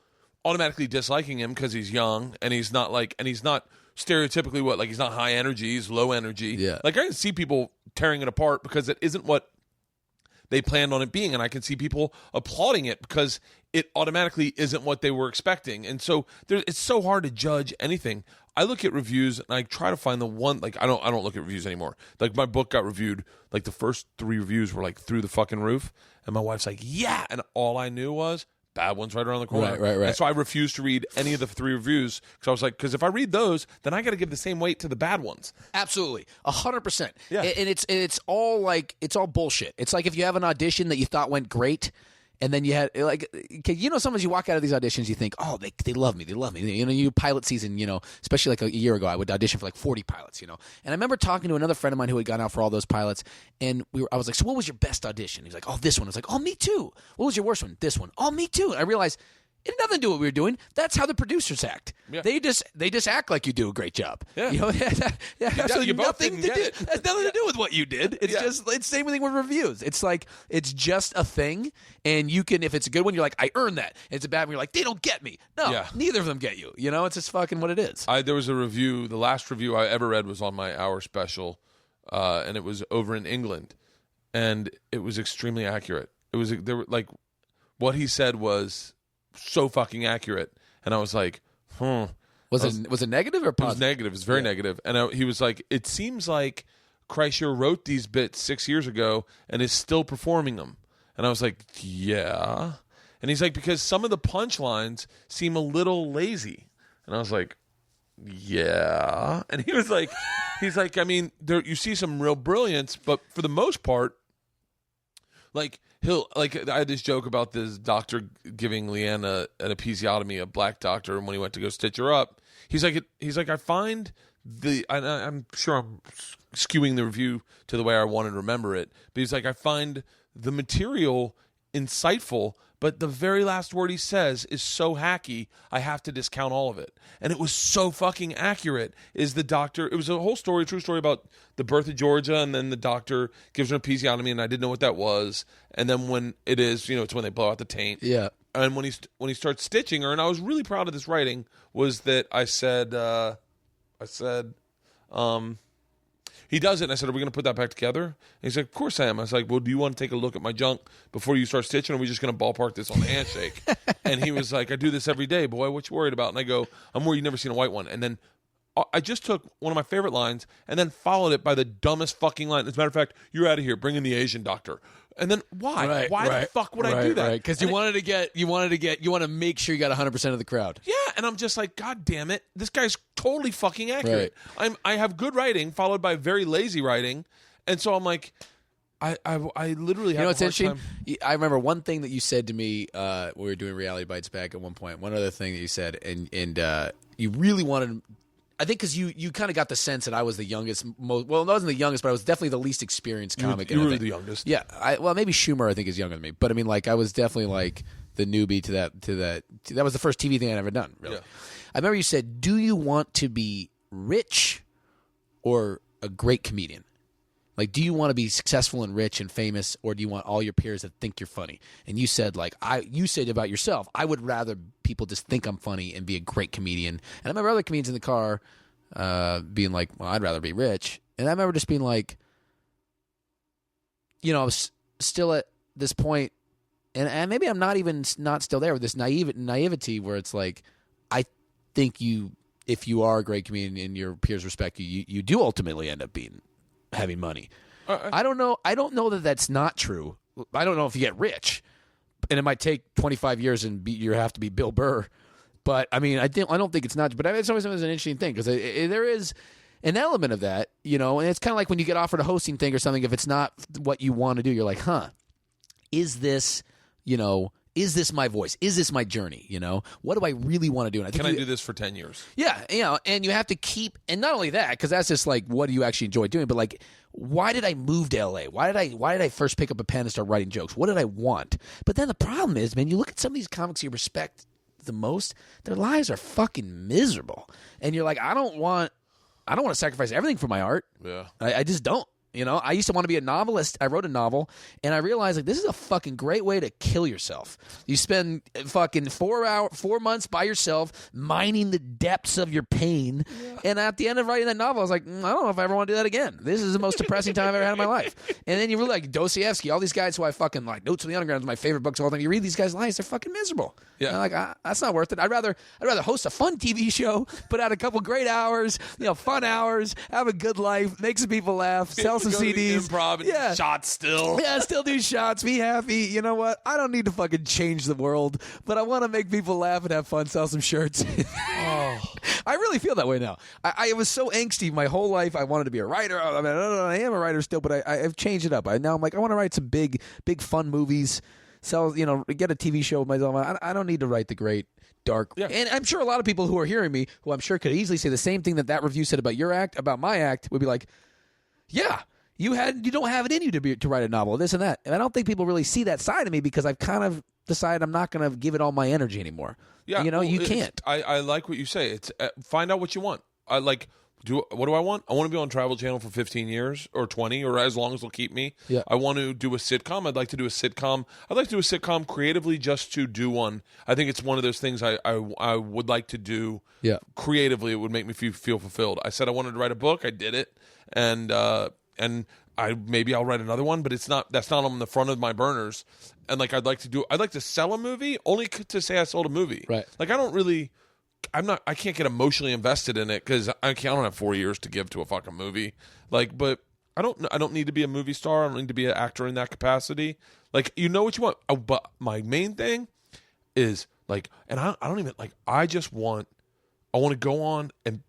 automatically disliking him because he's young and he's not stereotypically he's not high energy, he's low energy. Yeah. Like I can see people tearing it apart because it isn't what they planned on it being, and I can see people applauding it because it automatically isn't what they were expecting. And so it's so hard to judge anything. I look at reviews and I try to find the one, like I don't look at reviews anymore. Like my book got reviewed, like the first 3 reviews were like through the fucking roof, and my wife's like, yeah, and all I knew was bad ones right around the corner. Right. And so I refused to read any of the 3 reviews because I was like, because if I read those, then I got to give the same weight to the bad ones. Absolutely, 100%. Yeah, and it's all bullshit. It's like if you have an audition that you thought went great, and then you had sometimes you walk out of these auditions, you think, oh, they love me, you pilot season, especially like a year ago, I would audition for like 40 pilots, and I remember talking to another friend of mine who had gone out for all those pilots, and I was like, so what was your best audition? He's like, oh, this one. I was like, oh, me too. What was your worst one? This one. Oh, me too. And I realized it had nothing to do with what we were doing. That's how the producers act. Yeah. They just act like you do a great job. Yeah. That has nothing to do with what you did. It's just it's the same thing with reviews. It's like it's just a thing, and you can, if it's a good one, you're like, I earned that. And it's a bad one, you're like, they don't get me. No, neither of them get you. It's just fucking what it is. There was a review. The last review I ever read was on my hour special, and it was over in England, and it was extremely accurate. What he said was so fucking accurate, and I was like, What Was it negative or It was positive? negative. It was very negative. And he was like, it seems like Kreischer wrote these bits 6 years ago and is still performing them. And I was like, yeah. And he's like, because some of the punchlines seem a little lazy. And I was like, yeah. And he was like, I mean, you see some real brilliance, but for the most part, like I had this joke about this doctor giving Leanne an episiotomy, a black doctor, and when he went to go stitch her up, he's like, I find I'm sure I'm skewing the review to the way I wanted to remember it, but he's like, I find the material insightful, but the very last word he says is so hacky, I have to discount all of it. And it was so fucking accurate. Is the doctor, it was a whole story, true story about the birth of Georgia, and then the doctor gives her an episiotomy, and I didn't know what that was. And then when it is, it's when they blow out the taint. Yeah. And when he starts stitching her, and I was really proud of this writing, was that I said, he does it, and I said, are we going to put that back together? And he's like, of course I am. I was like, well, do you want to take a look at my junk before you start stitching, or are we just going to ballpark this on the handshake? And he was like, I do this every day, boy, what you worried about? And I go, I'm worried you've never seen a white one. And then I just took one of my favorite lines and then followed it by the dumbest fucking line. As a matter of fact, you're out of here. Bring in the Asian doctor. And then why? Why the fuck would I do that? Because you want to make sure you got 100% of the crowd. Yeah, and I'm just like, God damn it, this guy's totally fucking accurate. I have good writing followed by very lazy writing, and so I'm like, I literally have. What's a hard interesting? time. I remember one thing that you said to me when we were doing Reality Bites back at one point. One other thing that you said, and you really wanted. I think because you kind of got the sense that I was the youngest. Well, I wasn't the youngest, but I was definitely the least experienced comic. You were the youngest. Yeah. Well, maybe Schumer I think is younger than me, but I mean, like I was definitely like the newbie to that. That was the first TV thing I'd ever done. Really. Yeah. I remember you said, "Do you want to be rich or a great comedian? Like, do you want to be successful and rich and famous, or do you want all your peers to think you're funny?" And you said, you said about yourself, I would rather people just think I'm funny and be a great comedian. And I remember other comedians in the car being like, well, I'd rather be rich. And I remember just being like, I was still at this point, and maybe I'm not still there with this naivety where it's like, I think if you are a great comedian and your peers respect you, you do ultimately end up having money. I don't know. I don't know that that's not true. I don't know if you get rich, and it might take 25 years and you have to be Bill Burr. But I mean, I don't think it's not. But it's always an interesting thing because there is an element of that, And it's kind of like when you get offered a hosting thing or something. If it's not what you want to do, you're like, is this, is this my voice? Is this my journey? What do I really want to do? And I think I do this for 10 years? Yeah, and you have to keep, and not only that, because that's just like, what do you actually enjoy doing? But like, why did I move to LA? Why did I first pick up a pen and start writing jokes? What did I want? But then the problem is, man, you look at some of these comics you respect the most, their lives are fucking miserable, and you're like, I don't want to sacrifice everything for my art. Yeah, I just don't. I used to want to be a novelist. I wrote a novel, and I realized like this is a fucking great way to kill yourself. You spend fucking 4 months by yourself mining the depths of your pain, and at the end of writing that novel, I was like, I don't know if I ever want to do that again. This is the most depressing time I've ever had in my life. And then you really like Dostoevsky, all these guys who I fucking like. Notes from the Underground is my favorite books of all time. You read these guys' lives, they're fucking miserable. Yeah, and that's not worth it. I'd rather host a fun TV show, put out a couple great hours, fun hours, have a good life, make some people laugh, sell some CDs, improv, and shots still. Yeah, still do shots. Be happy. You know what? I don't need to fucking change the world, but I want to make people laugh and have fun. Sell some shirts. I really feel that way now. I was so angsty my whole life. I wanted to be a writer. I mean, I am a writer still, but I've changed it up. Now I'm like, I want to write some big fun movies. Sell, get a TV show with myself. I don't need to write the great. Dark. Yeah. And I'm sure a lot of people who are hearing me, who I'm sure could easily say the same thing that review said about your act, about my act, would be like, yeah, you don't have it in you to write a novel, this and that. And I don't think people really see that side of me because I've kind of decided I'm not going to give it all my energy anymore. Yeah, you can't. I like what you say. It's find out what you want. I like. What do I want? I want to be on Travel Channel for 15 years or 20 or as long as they'll keep me. Yeah. I want to do a sitcom. I'd like to do a sitcom. I'd like to do a sitcom creatively just to do one. I think it's one of those things I would like to do creatively. It would make me feel fulfilled. I said I wanted to write a book. I did it. And maybe I'll write another one, but that's not on the front of my burners. And like I'd like to sell a movie only to say I sold a movie. Right. Like I don't really I can't get emotionally invested in it because I don't have 4 years to give to a fucking movie. Like, but I don't need to be a movie star. I don't need to be an actor in that capacity. Like, you know what you want. Oh, but my main thing is like, and I don't even like. I want to go on and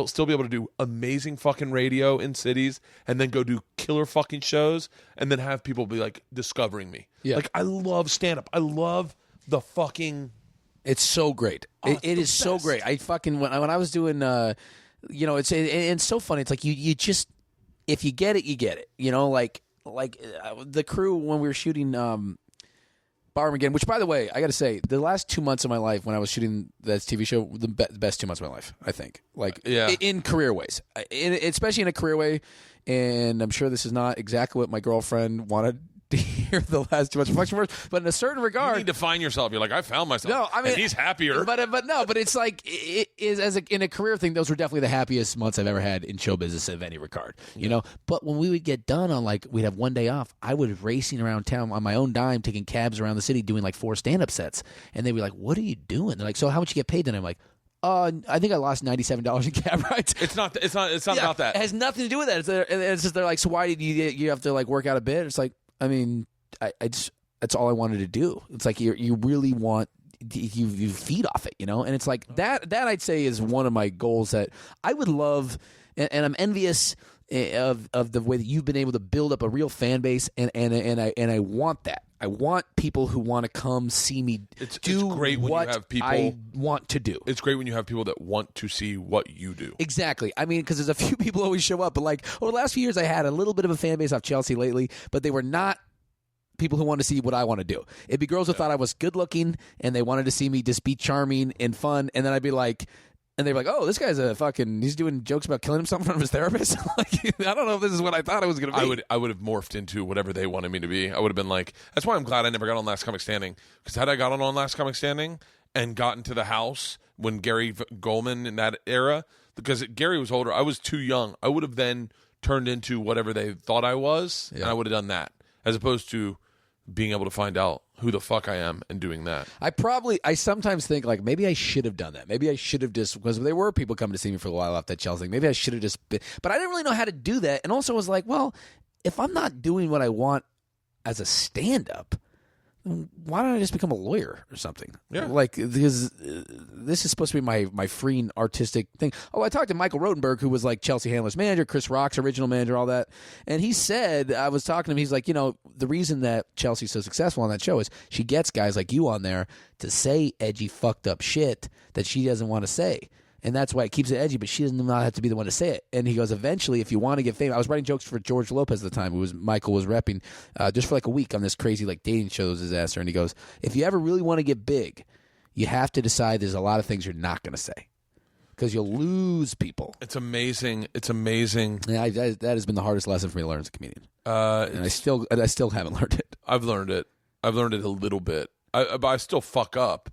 still be able to do amazing fucking radio in cities, and then go do killer fucking shows, and then have people be like discovering me. Yeah. Like, I love stand up. I love the fucking. It's so great. It is so great. I fucking when I was doing, it's so funny. It's like you just, if you get it, you get it. You know, like the crew when we were shooting Barmageddon, which, by the way, I got to say, the last 2 months of my life when I was shooting that TV show, the best 2 months of my life, I think. Like, in career ways, especially in a career way. And I'm sure this is not exactly what my girlfriend wanted to hear the last 2 months reflection words, but in a certain regard, you need to find yourself. You're like, I found myself. No, I mean, and he's happier. But it's like it is in a career thing. Those were definitely the happiest months I've ever had in show business of any regard. You know, but when we would get done on we'd have one day off, I was racing around town on my own dime, taking cabs around the city, doing like 4 stand-up sets, and they'd be like, "What are you doing?" They're like, "So how much you get paid?" And I'm like, I think I lost $97 in cab rides. It's not about that. It has nothing to do with that. It's just they're like, so why did you have to like work out a bit? It's like, I mean, I just, that's all I wanted to do. It's like you really want you feed off it, you know. And it's like that I'd say is one of my goals that I would love, and I'm envious of the way that you've been able to build up a real fan base, and I want that. I want people who want to come see me do it's great when what you have people, I want to do. It's great when you have people that want to see what you do. Exactly. I mean, because there's a few people always show up, but like over the last few years, I had a little bit of a fan base off Chelsea lately, but they were not people who want to see what I want to do. It'd be girls who thought I was good looking, and they wanted to see me just be charming and fun, and then I'd be like, and they'd be like, "Oh, this guy's he's doing jokes about killing himself in front of his therapist." Like, I don't know if this is what I thought it was going to be. I would have morphed into whatever they wanted me to be. I would have been like, that's why I'm glad I never got on Last Comic Standing, because had I gotten on Last Comic Standing and gotten to the house when Gary Goldman in that era, because Gary was older, I was too young. I would have then turned into whatever they thought I was, and I would have done that, as opposed to being able to find out who the fuck I am and doing that. I sometimes think like maybe I should have done that. Maybe I should have just, because there were people coming to see me for a while after that Chelsea thing. Maybe I should have just been, but I didn't really know how to do that. And also was like, well, if I'm not doing what I want as a stand-up, why don't I just become a lawyer or something? Yeah. Like, because this is supposed to be my free and artistic thing. Oh, I talked to Michael Rotenberg, who was like Chelsea Handler's manager, Chris Rock's original manager, all that. And he said, I was talking to him, he's like, you know, the reason that Chelsea's so successful on that show is she gets guys like you on there to say edgy, fucked up shit that she doesn't want to say. And that's why it keeps it edgy, but she doesn't not have to be the one to say it. And he goes, eventually, if you want to get famous, I was writing jokes for George Lopez at the time, Michael was repping, just for like a week on this crazy like dating show that was a disaster. And he goes, if you ever really want to get big, you have to decide there's a lot of things you're not going to say, because you'll lose people. It's amazing. It's amazing. Yeah, that has been the hardest lesson for me to learn as a comedian. And I still haven't learned it. I've learned it. I've learned it a little bit. But I still fuck up.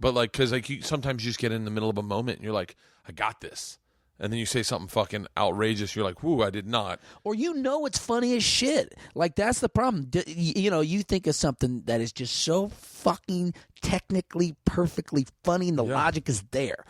But like, because like sometimes you just get in the middle of a moment and you're like, I got this. And then you say something fucking outrageous. You're like, whoo, I did not. Or it's funny as shit. Like, that's the problem. You think of something that is just so fucking technically perfectly funny and the logic is there.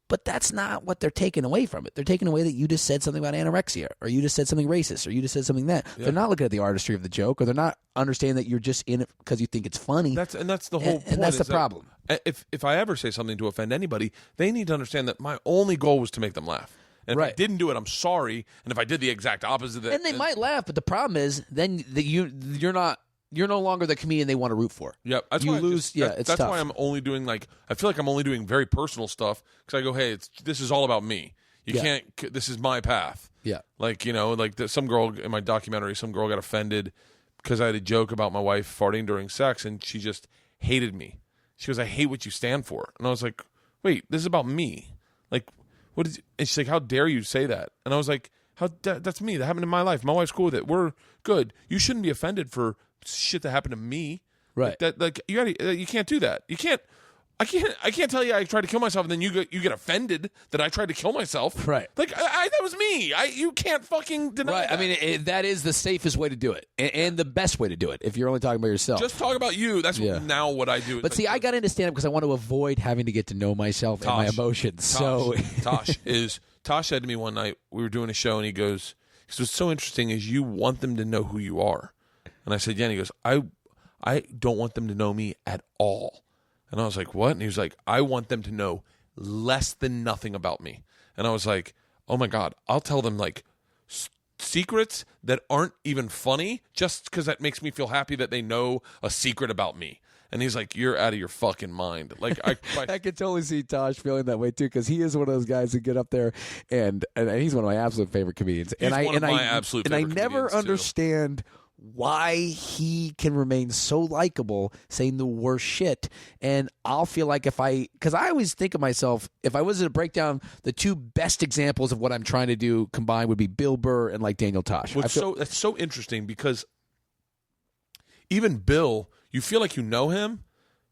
But that's not what they're taking away from it. They're taking away that you just said something about anorexia, or you just said something racist, or you just said something that. Yeah. They're not looking at the artistry of the joke, or they're not understanding that you're just in it because you think it's funny. That's the whole point. And that's the problem. If I ever say something to offend anybody, they need to understand that my only goal was to make them laugh. And if I didn't do it, I'm sorry. And if I did the exact opposite of that, and they might laugh, but the problem is then you're no longer the comedian they want to root for. Yep. That's you why lose. It's that's tough. why I'm only doing I feel like I'm only doing very personal stuff, because I go, hey, this is all about me. You can't. This is my path. Yeah. Like, some girl in my documentary, some girl got offended because I had a joke about my wife farting during sex, and she just hated me. She goes, I hate what you stand for. And I was like, wait, this is about me. Like, what is? And she's like, how dare you say that? And I was like, that's me. That happened in my life. My wife's cool with it. We're good. You shouldn't be offended for shit that happened to me. Right. You can't do that. You can't. I can't tell you I tried to kill myself, and then you get offended that I tried to kill myself. Right. Like that was me. You can't fucking deny Right. that. I mean, that is the safest way to do it, and the best way to do it if you're only talking about yourself. Just talk about you. That's now what I do. But see, I got into stand-up because I want to avoid having to get to know myself and my emotions. Tosh said to me one night, we were doing a show, and he goes, what's so interesting is you want them to know who you are. And I said, yeah. And he goes, I don't want them to know me at all. And I was like, what? And he was like, I want them to know less than nothing about me. And I was like, oh my God, I'll tell them like secrets that aren't even funny just because that makes me feel happy that they know a secret about me. And he's like, you're out of your fucking mind. Like I could totally see Tosh feeling that way too, because he is one of those guys who get up there and he's one of my absolute favorite comedians. He's one of my absolute favorite comedians. And I never understand why he can remain so likable saying the worst shit. And I'll feel like because I always think of myself, if I was to break down the two best examples of what I'm trying to do combined would be Bill Burr and like Daniel Tosh. That's so interesting because even Bill, you feel like you know him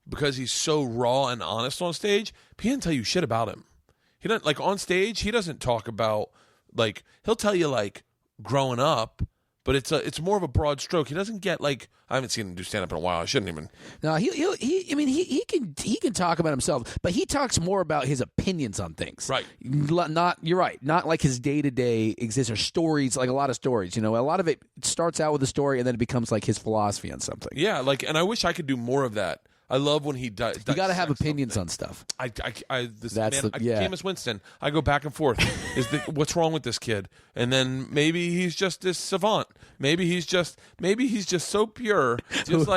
because he's so raw and honest on stage, but he didn't tell you shit about him. He doesn't, like, on stage, he doesn't talk about, like, he'll tell you, like, growing up, but it's more of a broad stroke. He doesn't get, like, I haven't seen him do stand up in a while. I shouldn't even. No, he can talk about himself, but he talks more about his opinions on things. Right. You're right. Not like his day-to-day exists or stories, like a lot of stories. You know, a lot of it starts out with a story and then it becomes like his philosophy on something. Yeah, like, and I wish I could do more of that. I love when he does. You got to have opinions on stuff. Jameis Winston, I go back and forth. What's wrong with this kid? And then maybe he's just this savant. Maybe he's just so pure, just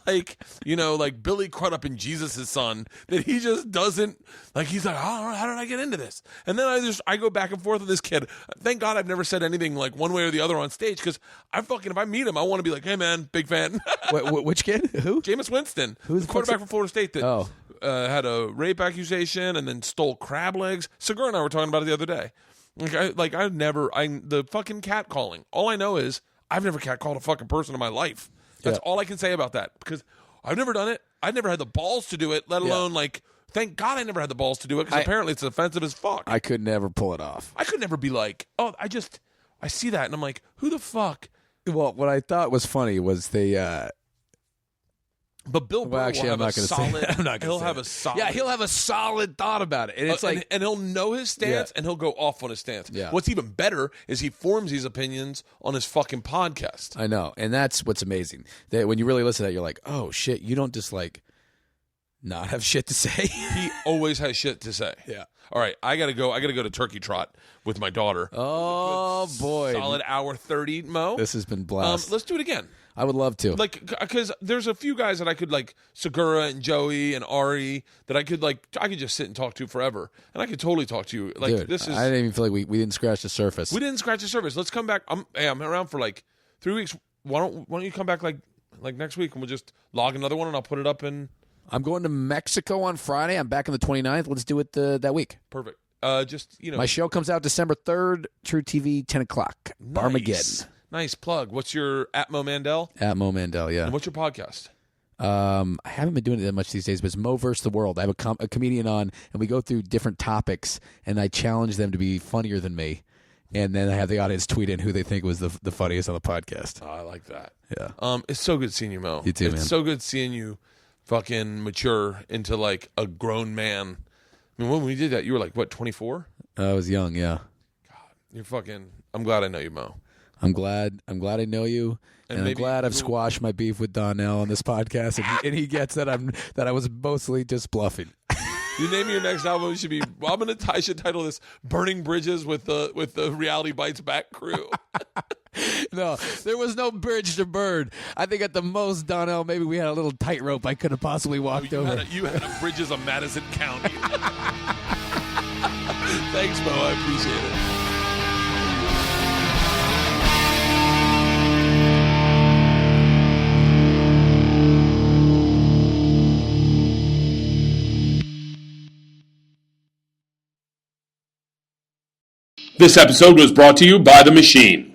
like you know, like Billy Crudup in Jesus' Son, that he just doesn't like. He's like, oh, how did I get into this? And then I go back and forth with this kid. Thank God I've never said anything like one way or the other on stage, because if I meet him, I want to be like, hey man, big fan. Which kid? Who? Jameis Winston. Who's the quarterback from Florida State that had a rape accusation and then stole crab legs? Segura and I were talking about it the other day. The fucking cat calling. All I know is I've never cat called a fucking person in my life. That's all I can say about that, because I've never done it. I've never had the balls to do it, let alone like, thank God I never had the balls to do it, because apparently it's offensive as fuck. I could never pull it off. I could never be like, oh, I see that and I'm like, who the fuck? Well, what I thought was funny was But Bill Burr will have a solid. He'll have a solid. Yeah, he'll have a solid thought about it, and it's like, and he'll know his stance, and he'll go off on his stance. Yeah. What's even better is he forms these opinions on his fucking podcast. I know, and that's what's amazing. That when you really listen to that, you're like, oh shit, you don't just like not have shit to say. He always has shit to say. Yeah. All right, I gotta go to Turkey Trot with my daughter. Oh boy, solid hour 30, Mo. This has been blast. Let's do it again. I would love to. Like, because there's a few guys that I could, like, Segura and Joey and Ari, that I could just sit and talk to forever. And I could totally talk to you. Like, Dude, this is. I didn't even feel like we didn't scratch the surface. We didn't scratch the surface. Let's come back. I'm around for, like, 3 weeks. Why don't you come back, like next week, and we'll just log another one, and I'll put it up in. I'm going to Mexico on Friday. I'm back on the 29th. Let's do it that week. Perfect. My show comes out December 3rd, True TV, 10 o'clock. Nice. Armageddon. Nice plug. What's your at Mo Mandel? At Mo Mandel, yeah. And what's your podcast? I haven't been doing it that much these days, but it's Mo versus the World. I have a comedian on, and we go through different topics, and I challenge them to be funnier than me. And then I have the audience tweet in who they think was the funniest on the podcast. Oh, I like that. Yeah. It's so good seeing you, Mo. You too, man. It's so good seeing you fucking mature into, like, a grown man. I mean, when we did that, you were like, what, 24? I was young, yeah. God, you're fucking. I'm glad I know you, Mo. I'm glad I know you, and I'm glad I've squashed my beef with Donnell on this podcast, and he gets that I was mostly just bluffing. You name your next album, it should be. I should title this "Burning Bridges" with the Reality Bites Back crew. No, there was no bridge to burn. I think at the most, Donnell, maybe we had a little tightrope I could have possibly walked over. You had a Bridges of Madison County. Thanks, Mo. I appreciate it. This episode was brought to you by The Machine.